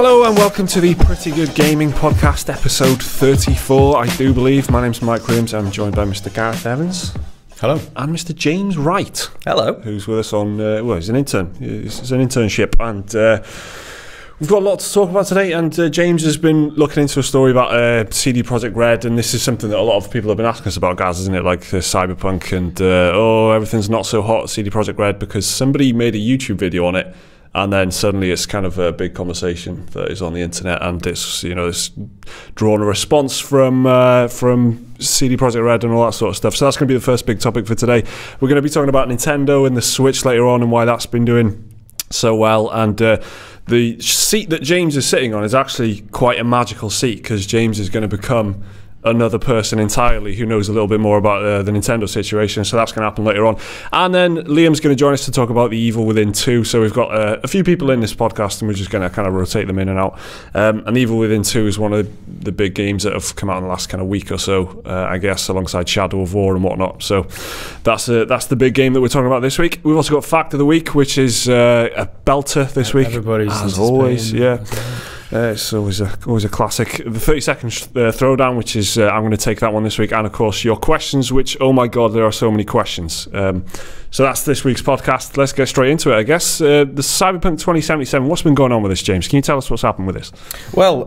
Hello and welcome to the Pretty Good Gaming Podcast, episode 34, I do believe. My name's Mike Williams. I'm joined by Mr. Gareth Evans. Hello. And Mr. James Wright. Hello. Who's with us on, well, he's an intern. It's an internship. And we've got a lot to talk about today. And James has been looking into a story about CD Projekt Red. And this is something that a lot of people have been asking us about, guys, isn't it? Like Cyberpunk and, everything's not so hot at CD Projekt Red because somebody made a YouTube video on it. And then suddenly it's kind of a big conversation that is on the internet, and it's, you know, it's drawn a response from CD Projekt Red and all that sort of stuff. So that's going to be the first big topic for today. We're going to be talking about Nintendo and the Switch later on and why that's been doing so well. And the seat that James is sitting on is actually quite a magical seat because James is going to become another person entirely who knows a little bit more about the Nintendo situation, so that's going to happen later on. And then Liam's going to join us to talk about The Evil Within 2. So we've got a few people in this podcast and we're just going to kind of rotate them in and out. And The Evil Within 2 is one of the big games that have come out in the last kind of week or so, I guess, alongside Shadow of War and whatnot. So that's the big game that we're talking about this week. We've also got Fact of the Week, which is a belter this week. Everybody's as always, yeah. It's always a classic. The 30-second throwdown, which is I'm going to take that one this week, and of course your questions, which, oh my god, there are so many questions. So that's this week's podcast. Let's get straight into it, I guess. The Cyberpunk 2077, what's been going on with this, James? Can you tell us what's happened with this? Well,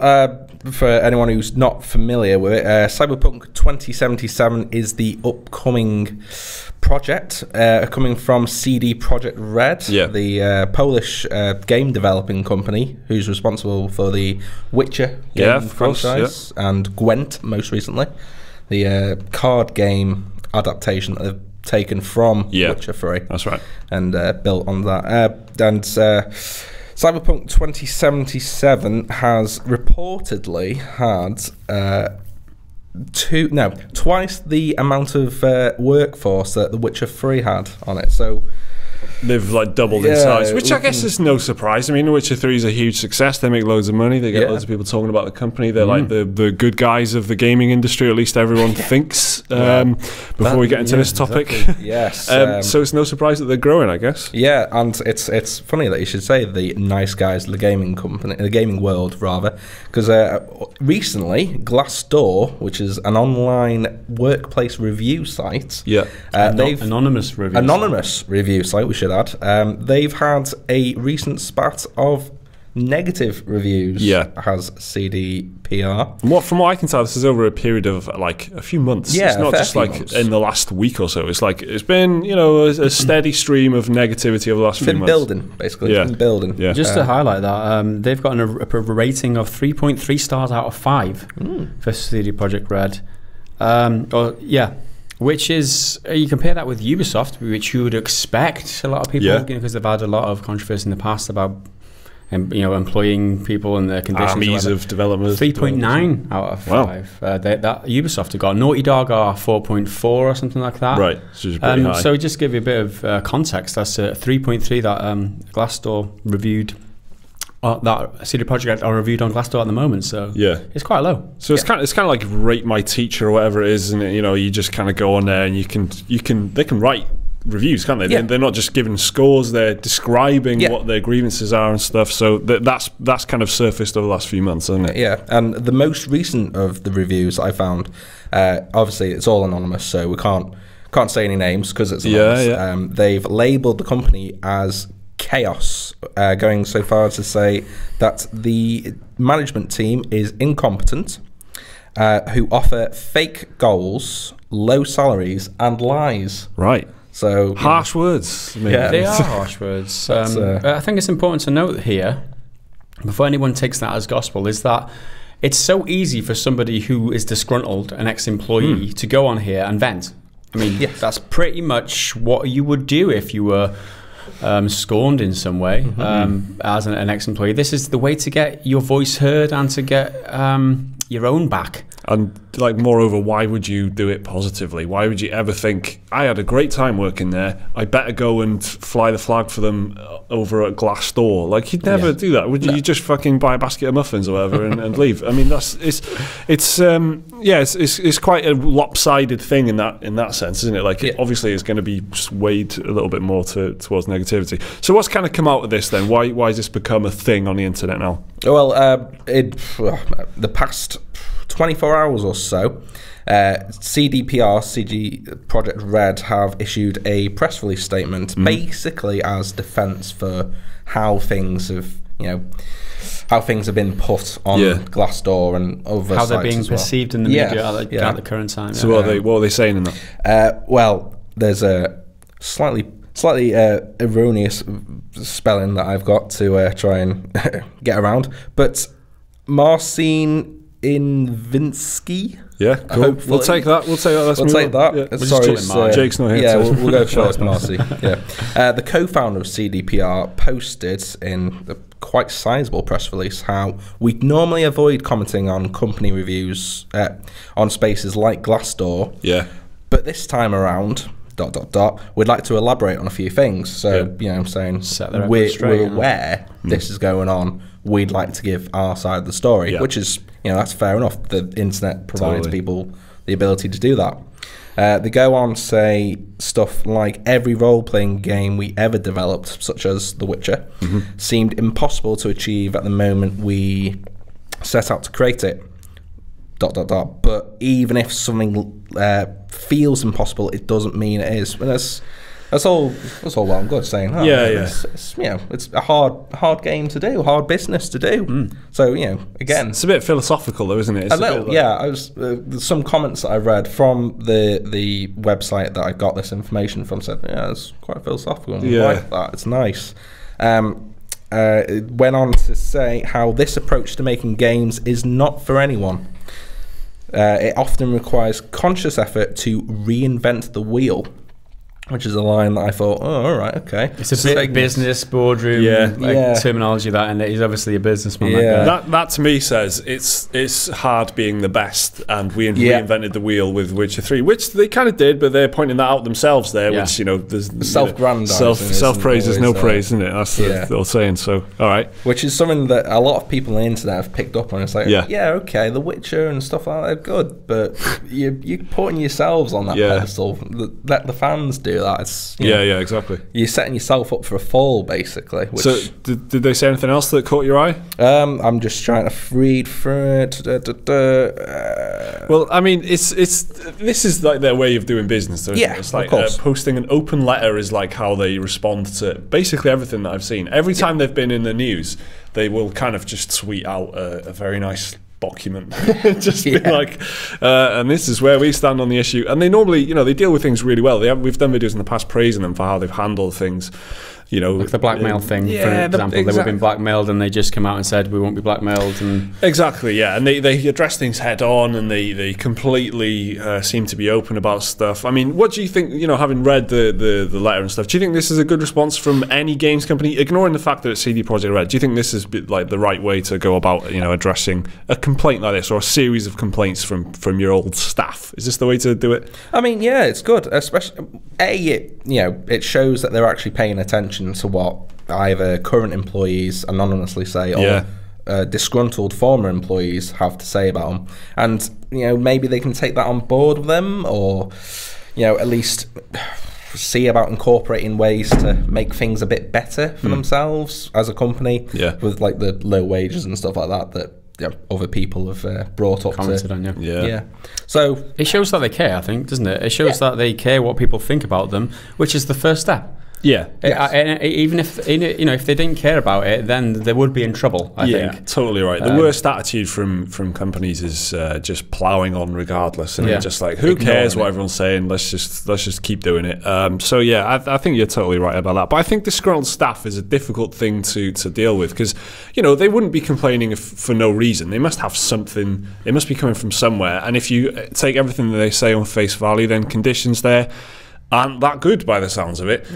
for anyone who's not familiar with it, Cyberpunk 2077 is the upcoming project coming from CD Projekt Red, the Polish game developing company who's responsible for the Witcher game franchise and Gwent most recently, the card game adaptation that they've taken from Witcher 3. That's right. And built on that. And Cyberpunk 2077 has reportedly had twice the amount of workforce that The Witcher 3 had on it. So they've like doubled in size, which I guess is no surprise. I mean, The Witcher 3 is a huge success. They make loads of money. They get loads of people talking about the company. They're like the good guys of the gaming industry, at least everyone thinks, before we get into this topic. Exactly. Yes. So it's no surprise that they're growing, I guess. Yeah, and it's funny that you should say the nice guys of the gaming company, the gaming world, rather, because recently Glassdoor, which is an online workplace review site, anonymous review site, we should add, they've had a recent spat of negative reviews, has CDPR. From what I can tell, this is over a period of like a few months. It's not just like months. In the last week or so. It's like it's been, you know, a steady stream of negativity over the last few months. Building, basically. It's been building. Yeah. Just to highlight that, they've got a rating of 3.3 stars out of 5 for CD Projekt Red. Which is, you compare that with Ubisoft, which you would expect a lot of people, because they've had a lot of controversy in the past about, employing people and their conditions. Armies of developers. 3.9 out of 5. That Ubisoft have got. Naughty Dog are 4.4 or something like that. Right, which is pretty high. So just give you a bit of context, that's 3.3 that Glassdoor reviewed. That CD Projekt Red are reviewed on Glassdoor at the moment, so it's quite low. So it's kind of like Rate My Teacher or whatever it is, and you just kind of go on there and they can write reviews, can't they? Yeah. They're not just giving scores; they're describing what their grievances are and stuff. So that's kind of surfaced over the last few months, hasn't it? Yeah, and the most recent of the reviews I found, obviously it's all anonymous, so we can't say any names because it's anonymous. They've labelled the company as chaos, going so far as to say that the management team is incompetent, who offer fake goals, low salaries, and lies. Right. So harsh words. Yeah, they are harsh words. I think it's important to note here, before anyone takes that as gospel, is that it's so easy for somebody who is disgruntled, an ex-employee, to go on here and vent. I mean, that's pretty much what you would do if you were scorned in some way as an ex-employee. This is the way to get your voice heard and to get your own back. And like, moreover, why would you do it positively? Why would you ever think, I had a great time working there, I better go and fly the flag for them over at Glassdoor? Like, you'd never do that, would you? No. You just fucking buy a basket of muffins or whatever and leave. I mean, it's quite a lopsided thing in that sense, isn't it? Like, obviously it's going to be swayed a little bit more towards negativity. So what's kind of come out of this then? Why has this become a thing on the internet now? Well, the past 24 hours or so, CD Projekt Red have issued a press release statement, basically as defence for how things have, been put on Glassdoor and other how sites they're being perceived in the media at the current time. So what are they saying in that? Well, there's a slightly erroneous spelling that I've got to try and get around, but Marcin Invinsky. Yeah, cool. We'll take that. We'll take that. Yeah. Sorry, Jake's not here. Yeah, we'll go for it, Marcy. Yeah. The co-founder of CDPR posted in a quite sizable press release how we normally avoid commenting on company reviews on spaces like Glassdoor. Yeah. But this time around, ... we'd like to elaborate on a few things. So, I'm saying we're aware this is going on. We'd like to give our side of the story, which is, that's fair enough. The internet provides people the ability to do that. They go on to say stuff like every role-playing game we ever developed, such as The Witcher, seemed impossible to achieve at the moment we set out to create it. ... But even if something feels impossible, it doesn't mean it is. And that's all well and good saying. It's a hard game to do, hard business to do. So again, it's a bit philosophical, though, isn't it? It's a little, there's some comments that I read from the website that I got this information from said, it's quite philosophical. And I like that. It's nice. It went on to say how this approach to making games is not for anyone. It often requires conscious effort to reinvent the wheel, which is a line that I thought, all right, okay. It's a bit business, boardroom terminology, that, and he's obviously a businessman. That to me says it's hard being the best, and we reinvented the wheel with Witcher 3, which they kind of did, but they're pointing that out themselves there, which, there's self-grandizing. Self-praise is no praise, isn't it? That's the old saying, so, all right. Which is something that a lot of people on the internet have picked up on. It's like, okay, The Witcher and stuff like that are good, but you're putting yourselves on that pedestal. Let the fans do that. It's, exactly. You're setting yourself up for a fall, basically. Which, so, did they say anything else that caught your eye? I'm just trying to read through it. Well, I mean, this is like their way of doing business. It's like posting an open letter is like how they respond to basically everything that I've seen. Every time they've been in the news, they will kind of just tweet out a very nice document, just be like, and this is where we stand on the issue. And they normally, they deal with things really well. We've done videos in the past praising them for how they've handled things. Like the blackmail thing, for example. They were being blackmailed, and they just come out and said we won't be blackmailed. And and they address things head on, and they completely seem to be open about stuff. I mean, what do you think? Having read the letter and stuff, do you think this is a good response from any games company, ignoring the fact that it's CD Projekt Red? Do you think this is like the right way to go about addressing a complaint like this, or a series of complaints from your old staff? Is this the way to do it? I mean, it's good, especially it shows that they're actually paying attention to what either current employees anonymously say or disgruntled former employees have to say about them, and maybe they can take that on board with them, or at least see about incorporating ways to make things a bit better for themselves as a company, with like the low wages and stuff like that other people have brought up, commented on. So it shows that they care, I think, doesn't it? It shows that they care what people think about them, which is the first step. Even if if they didn't care about it, then they would be in trouble. I think. Totally right. The worst attitude from companies is just ploughing on regardless, and just like, who cares what everyone's saying? Let's just keep doing it. I think you're totally right about that. But I think disgruntled staff is a difficult thing to deal with, because they wouldn't be complaining for no reason. They must have something. It must be coming from somewhere. And if you take everything that they say on face value, then conditions there aren't that good by the sounds of it.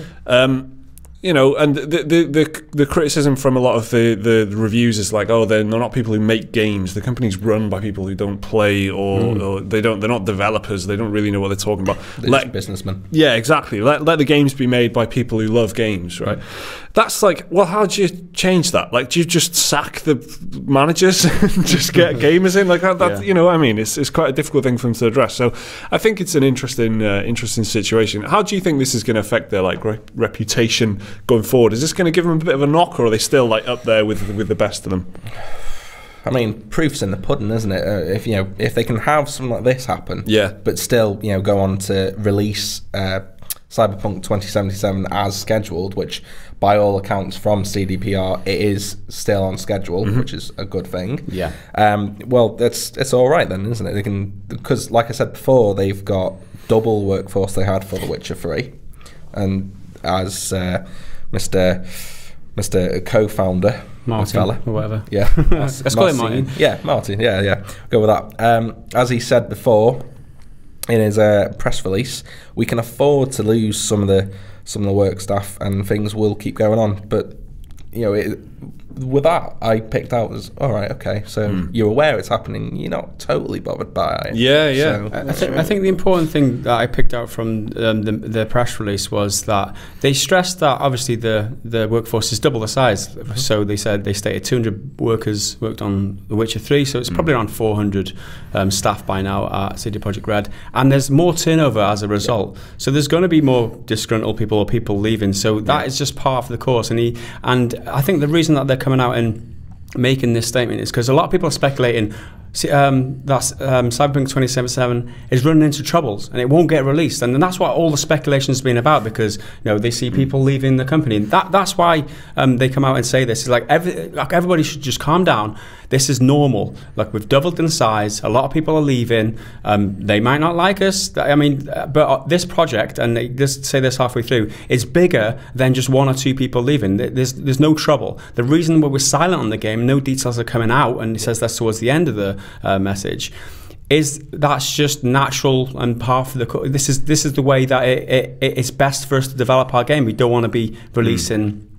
you know, and the criticism from a lot of the reviews is like, oh, they're not people who make games. The company's run by people who don't play, or they're not developers. They don't really know what they're talking about. They're just businessmen. Yeah, exactly. Let the games be made by people who love games, right? That's like, well, how do you change that? Like, do you just sack the managers and just get gamers in? Like that, you know, I mean, it's quite a difficult thing for them to address. So I think it's an interesting situation. How do you think this is going to affect their like reputation going forward? Is this going to give them a bit of a knock, or are they still like up there with the best of them? I mean, proof's in the pudding, isn't it? If they can have something like this happen, but still, you know, go on to release Cyberpunk 2077 as scheduled, which by all accounts from CDPR it is still on schedule, which is a good thing. Yeah. Well, it's all right then, isn't it? They can, because like I said before, they've got double workforce they had for The Witcher 3, and as Mr. co-founder, Martin, or whatever. Yeah. Let's call him Martin. Yeah, Martin. Yeah. Go with that. As he said before in his press release, we can afford to lose some of the work staff, and things will keep going on. But you know, with that, I picked out as all right. Okay, so you're aware it's happening. You're not totally bothered by it. Yeah. So, I think the important thing that I picked out from the press release was that they stressed that obviously the workforce is double the size. So they stated 200 workers worked on The Witcher 3, so it's probably around 400 staff by now at CD Projekt Red, and there's more turnover as a result. So there's going to be more disgruntled people or people leaving. So that is just part of the course. And I think the reason that they're coming out and making this statement is because a lot of people are speculating that Cyberpunk 2077 is running into troubles and it won't get released, and that's what all the speculation has been about, because you know they see people leaving the company. That's why they come out and say this. It's like everybody should just calm down. This is normal. Like, we've doubled in size. A lot of people are leaving. They might not like us. I mean, but this project, and they just say this halfway through, is bigger than just one or two people leaving. There's no trouble. The reason why we're silent on the game, no details are coming out, and he says that's towards the end of the message, that's just natural and part of the. This is the way that it's best for us to develop our game. We don't want to be releasing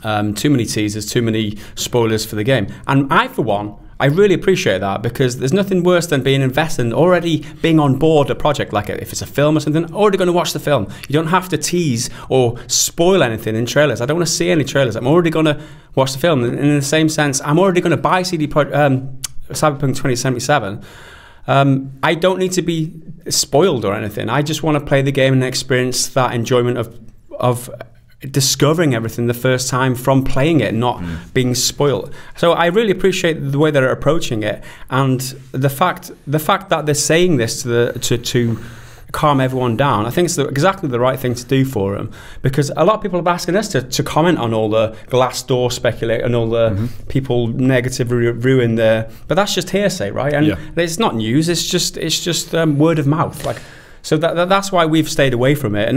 too many teasers, too many spoilers for the game. And I, for one, I really appreciate that, because there's nothing worse than being invested and already being on board a project, like if it's a film or something, already going to watch the film. You don't have to tease or spoil anything in trailers. I don't want to see any trailers. I'm already going to watch the film. And in the same sense, I'm already going to buy Cyberpunk 2077. I don't need to be spoiled or anything. I just want to play the game and experience that enjoyment of discovering everything the first time from playing it, not being spoiled. So I really appreciate the way they're approaching it, and the fact that they're saying this to calm everyone down. I think it's exactly the right thing to do for them, because a lot of people are asking us to comment on all the Glassdoor speculate and all the people negative ruin there, but that's just hearsay, right? And it's not news. It's just word of mouth. Like, so that's why we've stayed away from it. And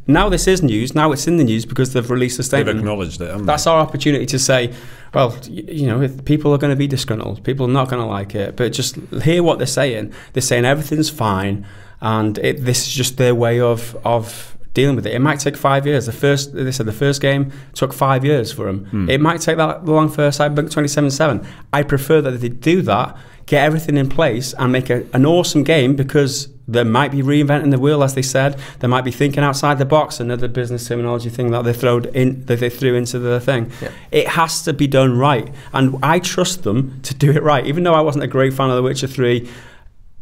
now this is news. Now it's in the news because they've released a statement. They've acknowledged it. That's our opportunity to say, well, you know, if people are going to be disgruntled. People are not going to like it. But just hear what they're saying. They're saying everything's fine, and this is just their way of dealing with it. It might take 5 years. They said the first game took 5 years for them. It might take that long for Cyberpunk 2077. I prefer that they do that, get everything in place, and make an awesome game, because they might be reinventing the wheel, as they said. They might be thinking outside the box, another business terminology thing that they threw into the thing. Yeah. It has to be done right, and I trust them to do it right. Even though I wasn't a great fan of The Witcher 3,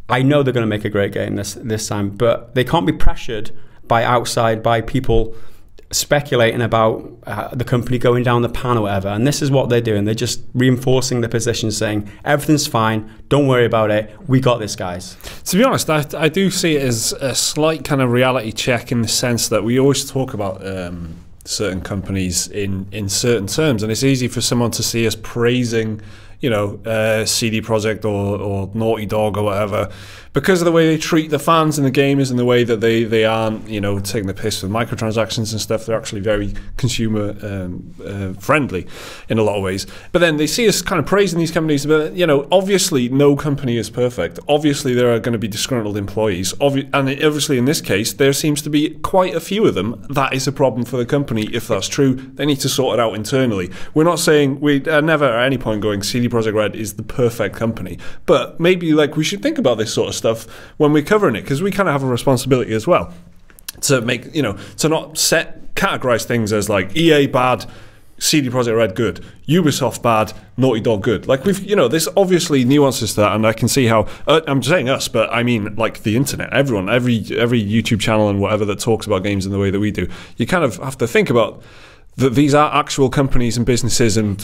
I know they're going to make a great game this time, but they can't be pressured by people speculating about the company going down the pan or whatever. And this is what they're doing. They're just reinforcing the position, saying everything's fine, don't worry about it, we got this, guys. To be honest, I do see it as a slight kind of reality check, in the sense that we always talk about certain companies in certain terms, and it's easy for someone to see us praising, CD Projekt or Naughty Dog or whatever, because of the way they treat the fans and the gamers and the way that they aren't, taking the piss with microtransactions and stuff. They're actually very consumer friendly in a lot of ways. But then they see us kind of praising these companies. But obviously no company is perfect. Obviously there are going to be disgruntled employees. And obviously in this case there seems to be quite a few of them. That is a problem for the company. If that's true, they need to sort it out internally. We're not saying, we are never at any point going CD Projekt Red is the perfect company, but maybe we should think about this sort of stuff when we're covering it, because we kind of have a responsibility as well to make, to not categorize things as EA bad, CD Projekt Red good, Ubisoft bad, Naughty Dog good. There's obviously nuances to that, and I can see how, I'm saying us, but I mean the internet, everyone, every YouTube channel and whatever that talks about games in the way that we do, you kind of have to think about that these are actual companies and businesses and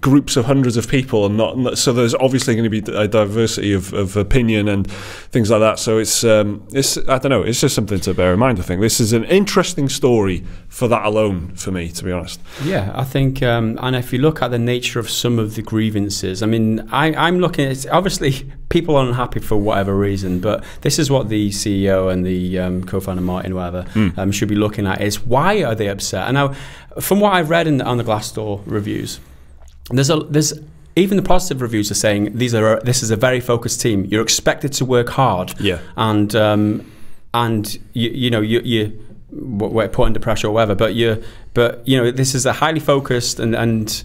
groups of hundreds of people, and not so there's obviously going to be a diversity of opinion and things like that. So it's I don't know, it's just something to bear in mind. I think this is an interesting story for that alone, for me, to be honest. Yeah, I think and if you look at the nature of some of the grievances, I mean, I'm looking at, obviously people are unhappy for whatever reason, but this is what the CEO and the co-founder Martin, whatever, should be looking at, is why are they upset? And now, from what I've read on the Glassdoor reviews, there's even the positive reviews are saying this is a very focused team. You're expected to work hard, and we're put under pressure or whatever. But this is a highly focused and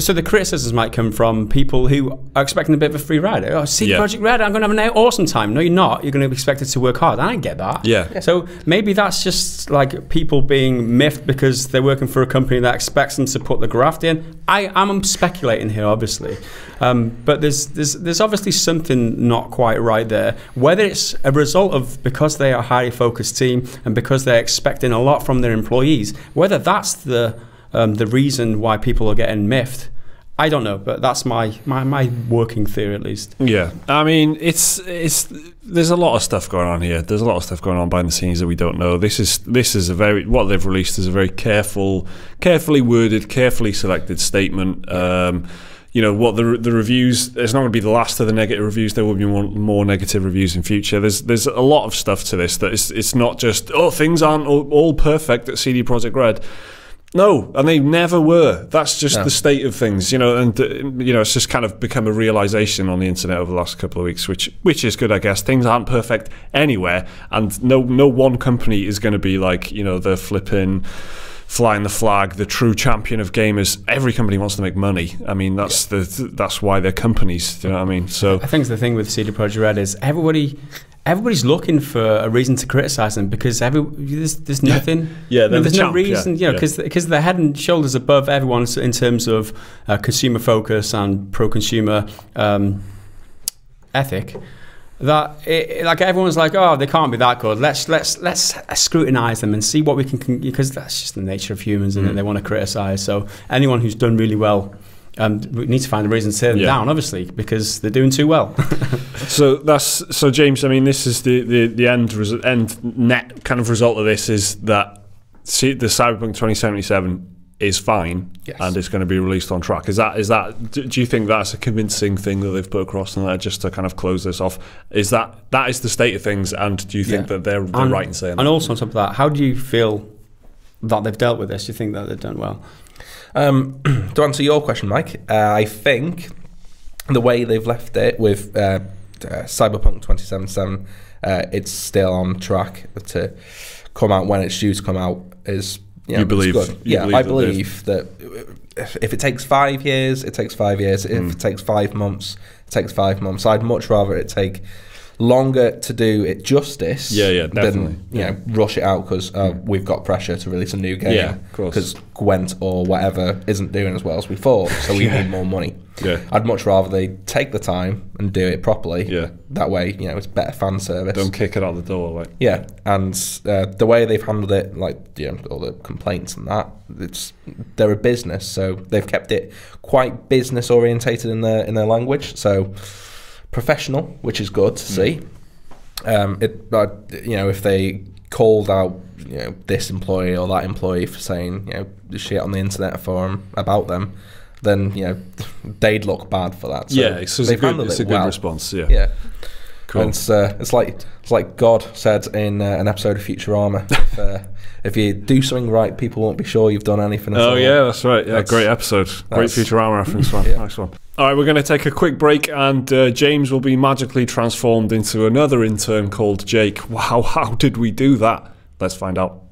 so the criticisms might come from people who are expecting a bit of a free ride. Oh, CD Projekt Red, I'm going to have an awesome time. No, you're not. You're going to be expected to work hard. I get that. Yeah. So maybe that's just people being miffed because they're working for a company that expects them to put the graft in. I'm speculating here, obviously, but there's obviously something not quite right there. Whether it's a result of because they are a highly focused team and because they're expecting a lot from their employees, whether that's the reason why people are getting miffed, I don't know, but that's my working theory, at least. Yeah, I mean, there's a lot of stuff going on here. There's a lot of stuff going on behind the scenes that we don't know. This is what they've released is a very carefully worded, carefully selected statement. What the reviews, it's not going to be the last of the negative reviews. There will be more negative reviews in future. There's a lot of stuff to this that it's not just, things aren't all perfect at CD Projekt Red. No, and they never were. That's just the state of things, and it's just kind of become a realization on the internet over the last couple of weeks, which is good, I guess. Things aren't perfect anywhere, and no one company is going to be the flipping flying the flag, the true champion of gamers. Every company wants to make money. I mean, that's why they're companies. Do you know what I mean? So I think the thing with CD Projekt Red is everybody's looking for a reason to criticize them because there's nothing. There's no reason. Because they're head and shoulders above everyone in terms of consumer focus and pro-consumer ethic. That everyone's they can't be that good. Let's scrutinize them and see what we can, because that's just the nature of humans, and they want to criticize. So anyone who's done really well, we need to find a reason to tear them down, obviously, because they're doing too well. So James, I mean, this is the end net kind of result of this is that the Cyberpunk 2077 is fine, and it's going to be released on track. Is that? Do you think that's a convincing thing that they've put across, and that just to kind of close this off? Is that is the state of things, and do you think that they're right in saying that? And also on top of that, how do you feel that they've dealt with this? Do you think that they've done well? To answer your question, Mike, I think the way they've left it with Cyberpunk 2077, it's still on track to come out when it's due to come out. Is you believe? I believe that if it takes 5 years, it takes 5 years. If it takes 5 months, it takes 5 months. I'd much rather it take longer to do it justice than rush it out because we've got pressure to release a new game because Gwent or whatever isn't doing as well as we thought, so we need more money. I'd much rather they take the time and do it properly. That way, it's better fan service. Don't kick it out the door, and the way they've handled it, all the complaints and that, they're a business, so they've kept it quite business orientated in their language. So professional, which is good to see. If they called out this employee or that employee for saying shit on the internet forum about them, then they'd look bad for that. So yeah, so it's a good response. Yeah. Yeah. Cool. And it's like God said in an episode of Futurama. If you do something right, people won't be sure you've done anything at all. Oh yeah, that's right. Yeah, great episode. Great Futurama reference. One. Nice one. All right, we're going to take a quick break, and James will be magically transformed into another intern called Jake. Wow, how did we do that? Let's find out.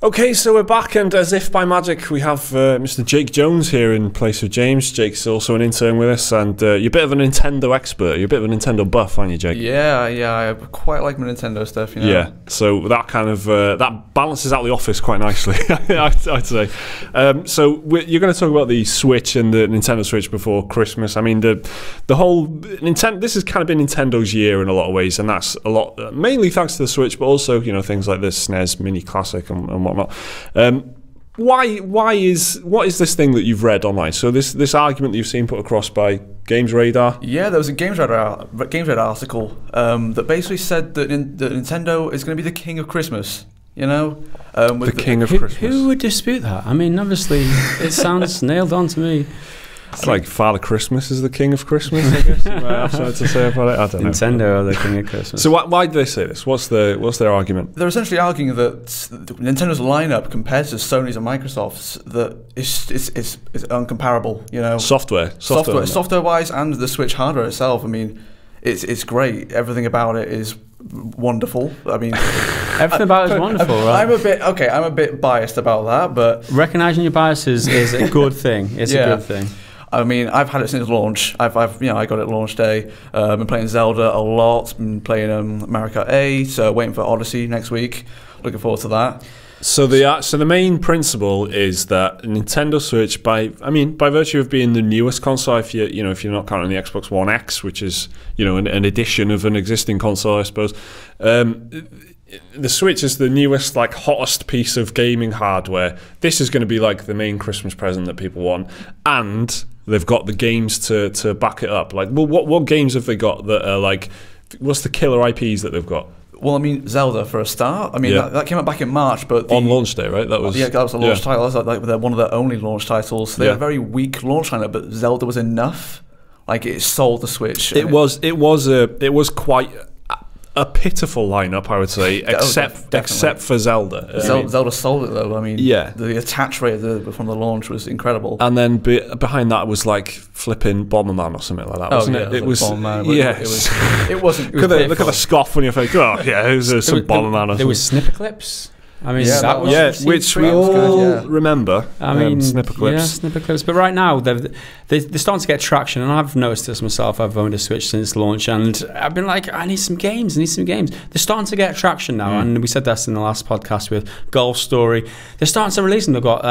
Okay, so we're back, and as if by magic, we have Mr. Jake Jones here in place of James. Jake's also an intern with us, and you're a bit of a Nintendo expert. You're a bit of a Nintendo buff, aren't you, Jake? Yeah, I quite like my Nintendo stuff, Yeah, so that kind of that balances out the office quite nicely, I'd say. So you're going to talk about the Switch and the Nintendo Switch before Christmas. I mean, the whole Nintendo. This has kind of been Nintendo's year in a lot of ways, and that's a lot, mainly thanks to the Switch, but also things like the SNES Mini Classic and whatnot. What is this thing that you've read online? So this argument that you've seen put across by Games Radar? Yeah, there was a Games Radar article that basically said that Nintendo is going to be the king of Christmas. The king of Christmas. Who would dispute that? I mean, obviously, it sounds nailed on to me. It's like Father Christmas is the king of Christmas, I guess. I have something to say about it. I don't know. Nintendo are the king of Christmas. So why do they say this? What's their argument? They're essentially arguing that Nintendo's lineup compared to Sony's and Microsoft's that is uncomparable. Software-wise, and the Switch hardware itself. I mean, it's great. Everything about it is wonderful. I mean, everything about it is wonderful, right? I'm a bit biased about that, but recognizing your biases is a good thing. It's a good thing. I mean, I've had it since launch. I got it launch day. Been playing Zelda a lot. Been playing Mario Kart 8. So waiting for Odyssey next week. Looking forward to that. So the main principle is that Nintendo Switch, by virtue of being the newest console, if you're not counting the Xbox One X, which is an addition of an existing console, I suppose. The Switch is the newest, hottest piece of gaming hardware. This is going to be like the main Christmas present that people want, and they've got the games to back it up. What games have they got that are what's the killer IPs that they've got? Well, I mean, Zelda for a start. I mean, that came out back in March, but on launch day, right? That was that was a launch title. That was one of their only launch titles. They had a very weak launch lineup, but Zelda was enough. It sold the Switch. It was quite a pitiful lineup, I would say, except for Zelda. Zelda sold it though. I mean, the attach rate from the launch was incredible. And then behind that was flipping Bomberman or something like that, wasn't it? It was Bomberman. It wasn't. Look at the scoff on your face. Oh yeah, it was some Bomberman. There was snipper clips. I mean, which we all remember. I mean, snipper clips. Yeah, snipper clips. But right now, they're starting to get traction, and I've noticed this myself. I've owned a Switch since launch, and I've been like, I need some games. They're starting to get traction now, and we said this in the last podcast with Golf Story. They're starting to release them. They've got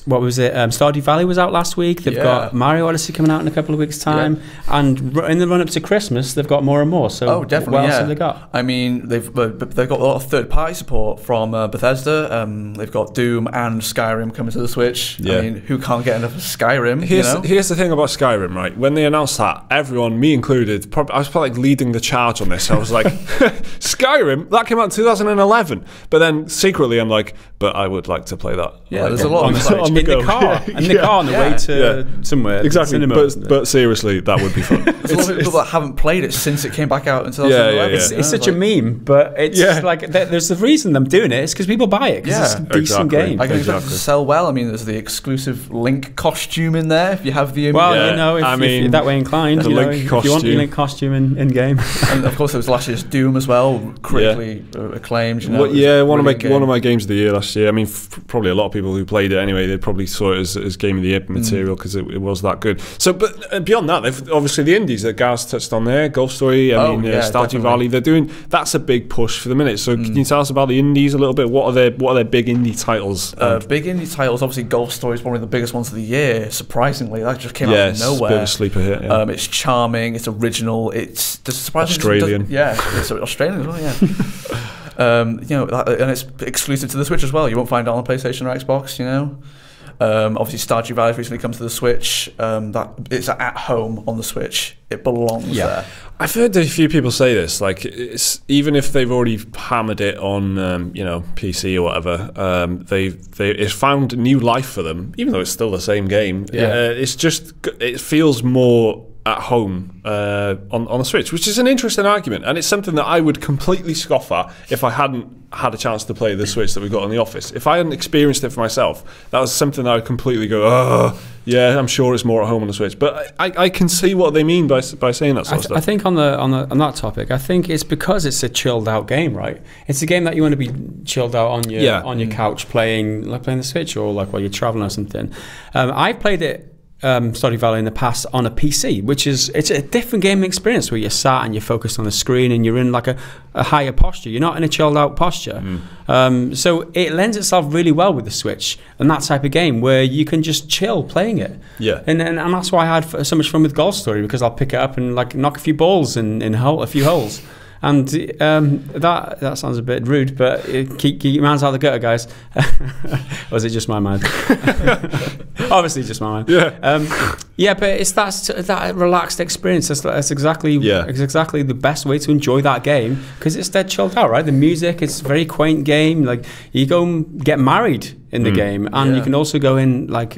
what was it? Stardew Valley was out last week. They've got Mario Odyssey coming out in a couple of weeks' time, and in the run up to Christmas, they've got more and more. So, definitely. What else have they got? I mean, they've got a lot of third-party support from Bethesda. They've got Doom and Skyrim coming to the Switch. I mean, who can't get enough of Skyrim? Here's the thing about Skyrim, right? When they announced that, everyone, me included, I was probably leading the charge on this. I was like, Skyrim, that came out in 2011. But then secretly, I'm like, but I would like to play that. Yeah, there's a lot of in the car on the way to somewhere. Exactly, but seriously, that would be fun. There's a lot of people that haven't played it since it came back out in 2011. It's such a meme, but it's there's a reason I'm doing it. It's because people buy it, because it's a decent game. I can expect it to sell well. I mean, there's the exclusive Link costume in there, if you have the... if you're that way inclined, if you want your Link costume in game. And of course, there was last year's Doom as well, critically acclaimed. One of my games of the year last year. I mean, probably a lot of people who played it anyway, they probably saw it as game of the year material because it was that good. So, but beyond that, they've obviously the indies that Gareth touched on there, Golf Story, Stardew Valley. They're doing that's a big push for the minute. So, can you tell us about the indies a little bit? What are their big indie titles? Big indie titles. Obviously, Golf Story is probably the biggest ones of the year. Surprisingly, that just came out of nowhere. It's a bit of a sleeper hit. Yeah. It's charming. It's original. It's Australian. It's Australian as well. Yeah. And it's exclusive to the Switch as well. You won't find it on the PlayStation or Xbox. Obviously, Stardew Valley recently come to the Switch. That it's at home on the Switch. It belongs there. I've heard a few people say this. Like, even if they've already hammered it on, PC or whatever, it's found new life for them. Even though it's still the same game, it feels more at home on the Switch, which is an interesting argument, and it's something that I would completely scoff at if I hadn't had a chance to play the Switch that we got in the office. If I hadn't experienced it for myself, that was something that I would completely go, oh, yeah, I'm sure it's more at home on the Switch. But I can see what they mean by saying that sort of stuff. I think on that topic, I think it's because it's a chilled out game, right? It's a game that you want to be chilled out on your couch playing the Switch, or like while you're traveling or something. I've played it. Stardew Valley in the past on a PC, it's a different gaming experience where you're sat and you're focused on the screen and you're in like a higher posture. You're not in a chilled out posture. So it lends itself really well with the Switch and that type of game where you can just chill playing it. Yeah. And that's why I had so much fun with Golf Story, because I'll pick it up and like knock a few balls in a few holes. And that sounds a bit rude, but keep your minds out of the gutter, guys. Or is it just my mind? Obviously, just my mind. Yeah. But it's that relaxed experience. That's exactly the best way to enjoy that game, because it's dead chilled out, right? The music, it's a very quaint game. Like, you go and get married in the game, and you can also go in like.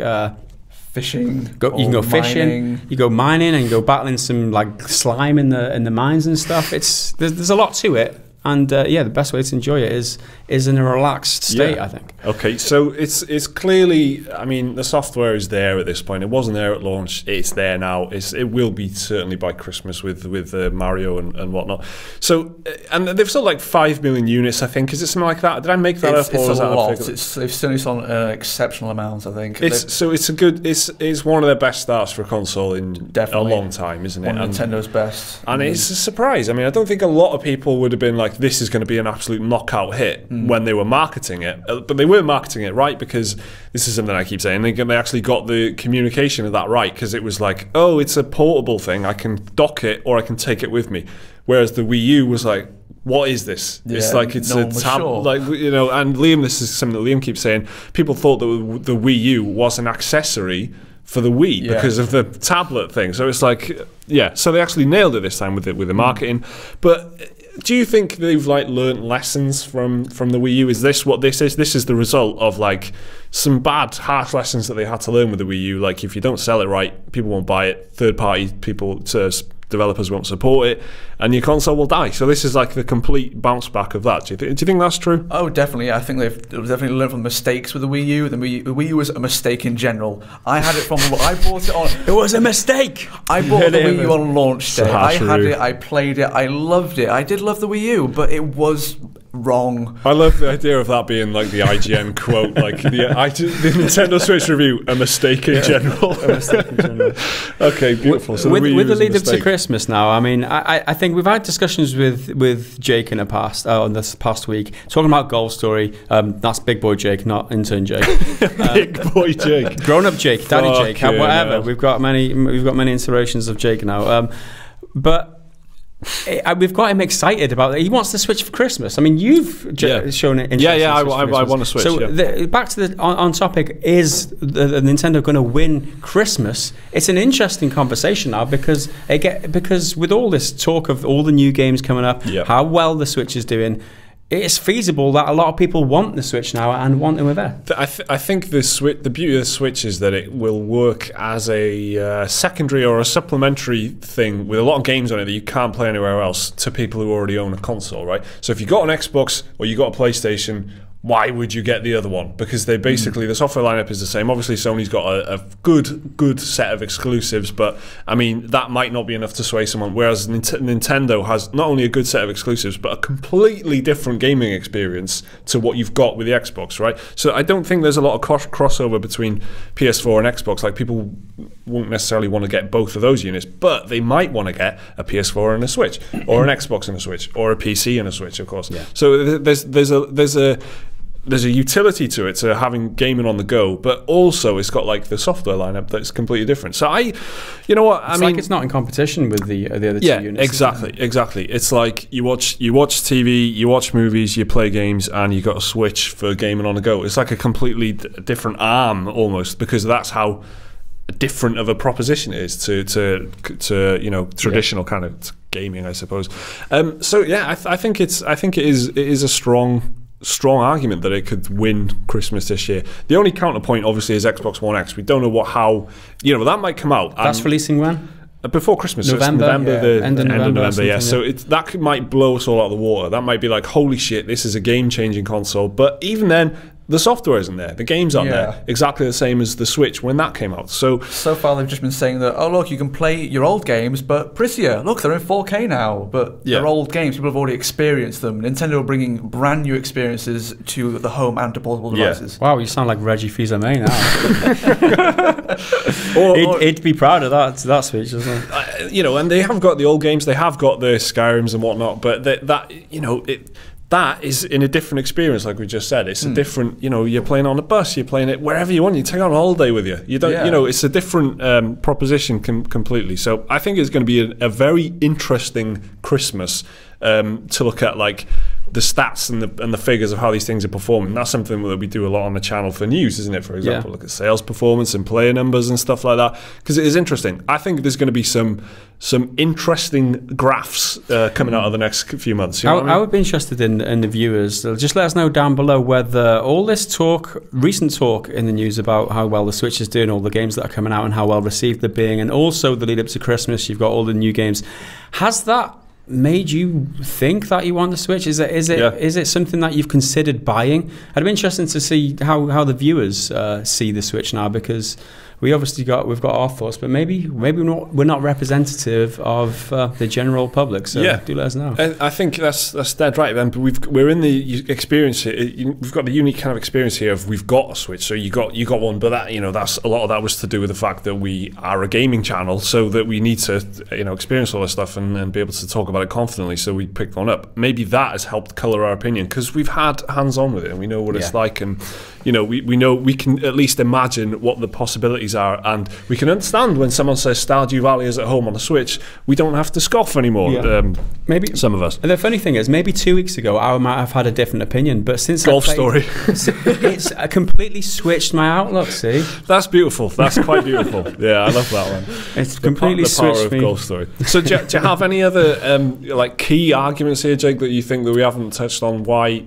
Fishing. You can go fishing. You go mining, and you go battling some like slime in the mines and stuff. There's a lot to it, and the best way to enjoy it is in a relaxed state. I think. Okay, so it's clearly. I mean, the software is there at this point. It wasn't there at launch. It's there now. It will be certainly by Christmas with Mario and whatnot. So, and they've sold like 5 million units. I think. Is it something like that? Did I make that up? It's a lot. They've certainly sold an exceptional amount, I think. It's a good. It's one of their best starts for a console in a long time, isn't it? One of Nintendo's best. And it's a surprise. I mean, I don't think a lot of people would have been like, this is going to be an absolute knockout hit when they were marketing it. But they were marketing it right, because this is something I keep saying. They actually got the communication of that right, because it was like, oh, it's a portable thing. I can dock it or I can take it with me. Whereas the Wii U was like, what is this? It's like it's a tab, like, and Liam, this is something that Liam keeps saying. People thought that the Wii U was an accessory for the Wii because of the tablet thing. So it's like, so they actually nailed it this time with the marketing. But do you think they've like learnt lessons from the Wii U? Is this what this is? This is the result of like some bad, harsh lessons that they had to learn with the Wii U. Like, if you don't sell it right, people won't buy it. Third-party people, developers won't support it, and your console will die. So this is like the complete bounce back of that. Do you think that's true? Oh, definitely. I think they've definitely learned from mistakes with the Wii U. The Wii U was a mistake in general. I had it from I bought it on. It was a mistake. I bought the Wii U on launch day. I had it. I played it. I loved it. I did love the Wii U, but it was wrong. I love the idea of that being like the IGN quote, like the Nintendo Switch review, a mistake in general. A mistake in general. Okay, beautiful. So with the lead up to Christmas now, I mean, I think we've had discussions with Jake in the past, on this past week, talking about Golf Story. That's Big Boy Jake, not intern Jake. Big Boy Jake, grown up Jake, Daddy Jake, whatever. We've got many iterations of Jake now, but. We've got him excited about it. He wants the Switch for Christmas. I mean, you've shown it. I want a Switch. So back to the on topic, is the Nintendo going to win Christmas? It's an interesting conversation now, because with all this talk of all the new games coming up, how well the Switch is doing, it's feasible that a lot of people want the Switch now and want it with it. I think the beauty of the Switch is that it will work as a secondary or a supplementary thing with a lot of games on it that you can't play anywhere else to people who already own a console, right? So if you got an Xbox or you got a PlayStation, why would you get the other one? Because they basically, the software lineup is the same. Obviously, Sony's got a good set of exclusives, but I mean, that might not be enough to sway someone. Whereas Nintendo has not only a good set of exclusives, but a completely different gaming experience to what you've got with the Xbox, right? So I don't think there's a lot of crossover between PS4 and Xbox. Like, people won't necessarily want to get both of those units, but they might want to get a PS4 and a Switch, or an Xbox and a Switch, or a PC and a Switch, of course. Yeah. So there's a there's a utility to it, to having gaming on the go, but also it's got like the software lineup that's completely different. So you know what, I mean, like it's not in competition with the other two units. Exactly. It's like you watch TV, you watch movies, you play games, and you got a Switch for gaming on the go. It's like a completely different arm almost, because that's how different of a proposition it is to traditional kind of gaming, I suppose. So yeah, I think it is a strong argument that it could win Christmas this year. The only counterpoint obviously is Xbox One X. We don't know how that might come out. That's releasing when? Before Christmas, November, the end of November, yeah. So that might blow us all out of the water. That might be like, holy shit, this is a game-changing console. But even then, the software isn't there. The games aren't there. Exactly the same as the Switch when that came out. So far they've just been saying that, oh look, you can play your old games, but prettier. Look, they're in 4K now, but they're old games. People have already experienced them. Nintendo are bringing brand new experiences to the home and to portable devices. Wow, you sound like Reggie Fils-Aimé now. He'd be proud of that Switch, isn't it? And they have got the old games. They have got the Skyrims and whatnot, but that is in a different experience, like we just said. It's a different, you're playing on a bus, you're playing it wherever you want. You take it on a holiday with you. You don't, it's a different proposition completely. So I think it's going to be a very interesting Christmas to look at, like the stats and the figures of how these things are performing. That's something that we do a lot on the channel for news, isn't it? For example, look at sales performance and player numbers and stuff like that, because it is interesting. I think there's going to be some interesting graphs coming out of the next few months. You know what I mean? I would be interested in the viewers. Just let us know down below whether all this recent talk in the news about how well the Switch is doing, all the games that are coming out and how well received they're being, and also the lead up to Christmas, you've got all the new games. Has that made you think that you want the Switch? Is it something that you've considered buying? I'd be interested to see how the viewers see the Switch now, because we've got our thoughts, but maybe we're not representative of the general public. So do let us know. I think that's dead right. Then we're in the experience here. We've got the unique kind of experience here of we've got a Switch. So you got one, but that's a lot of that was to do with the fact that we are a gaming channel, so that we need to experience all this stuff and be able to talk about it confidently. So we picked one up. Maybe that has helped colour our opinion, because we've had hands on with it and we know what it's like, and we know we can at least imagine what the possibilities are, and we can understand when someone says Stardew Valley is at home on the Switch. We don't have to scoff anymore. Maybe some of us. And the funny thing is, maybe 2 weeks ago I might have had a different opinion, but since Story, it's completely switched my outlook. See, that's beautiful. That's quite beautiful. Yeah, I love that one. It's completely the power switched of me. Golf Story. So do you have any other like key arguments here, Jake, that you think that we haven't touched on? Why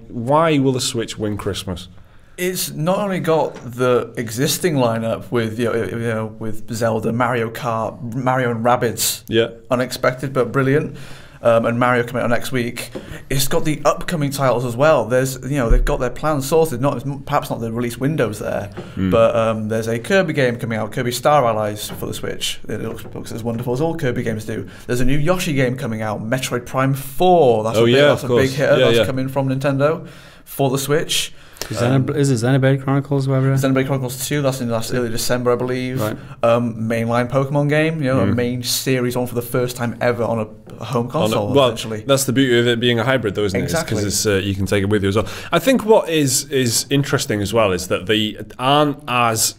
will the Switch win Christmas? It's not only got the existing lineup with with Zelda, Mario Kart, Mario and Rabbids, unexpected but brilliant, and Mario coming out next week. It's got the upcoming titles as well. There's they've got their plans sorted. Perhaps not the release windows there, but there's a Kirby game coming out, Kirby Star Allies for the Switch. It looks as wonderful as all Kirby games do. There's a new Yoshi game coming out, Metroid Prime 4. That's a big hitter that's coming from Nintendo for the Switch. Is it Xenoblade Chronicles? Whatever. Xenoblade Chronicles 2. That's in early December, I believe. Right. Mainline Pokemon game. A main series on for the first time ever on a home console. Essentially, that's the beauty of it being a hybrid, though, isn't it? Exactly. Because you can take it with you as well. I think what is interesting as well is that they aren't as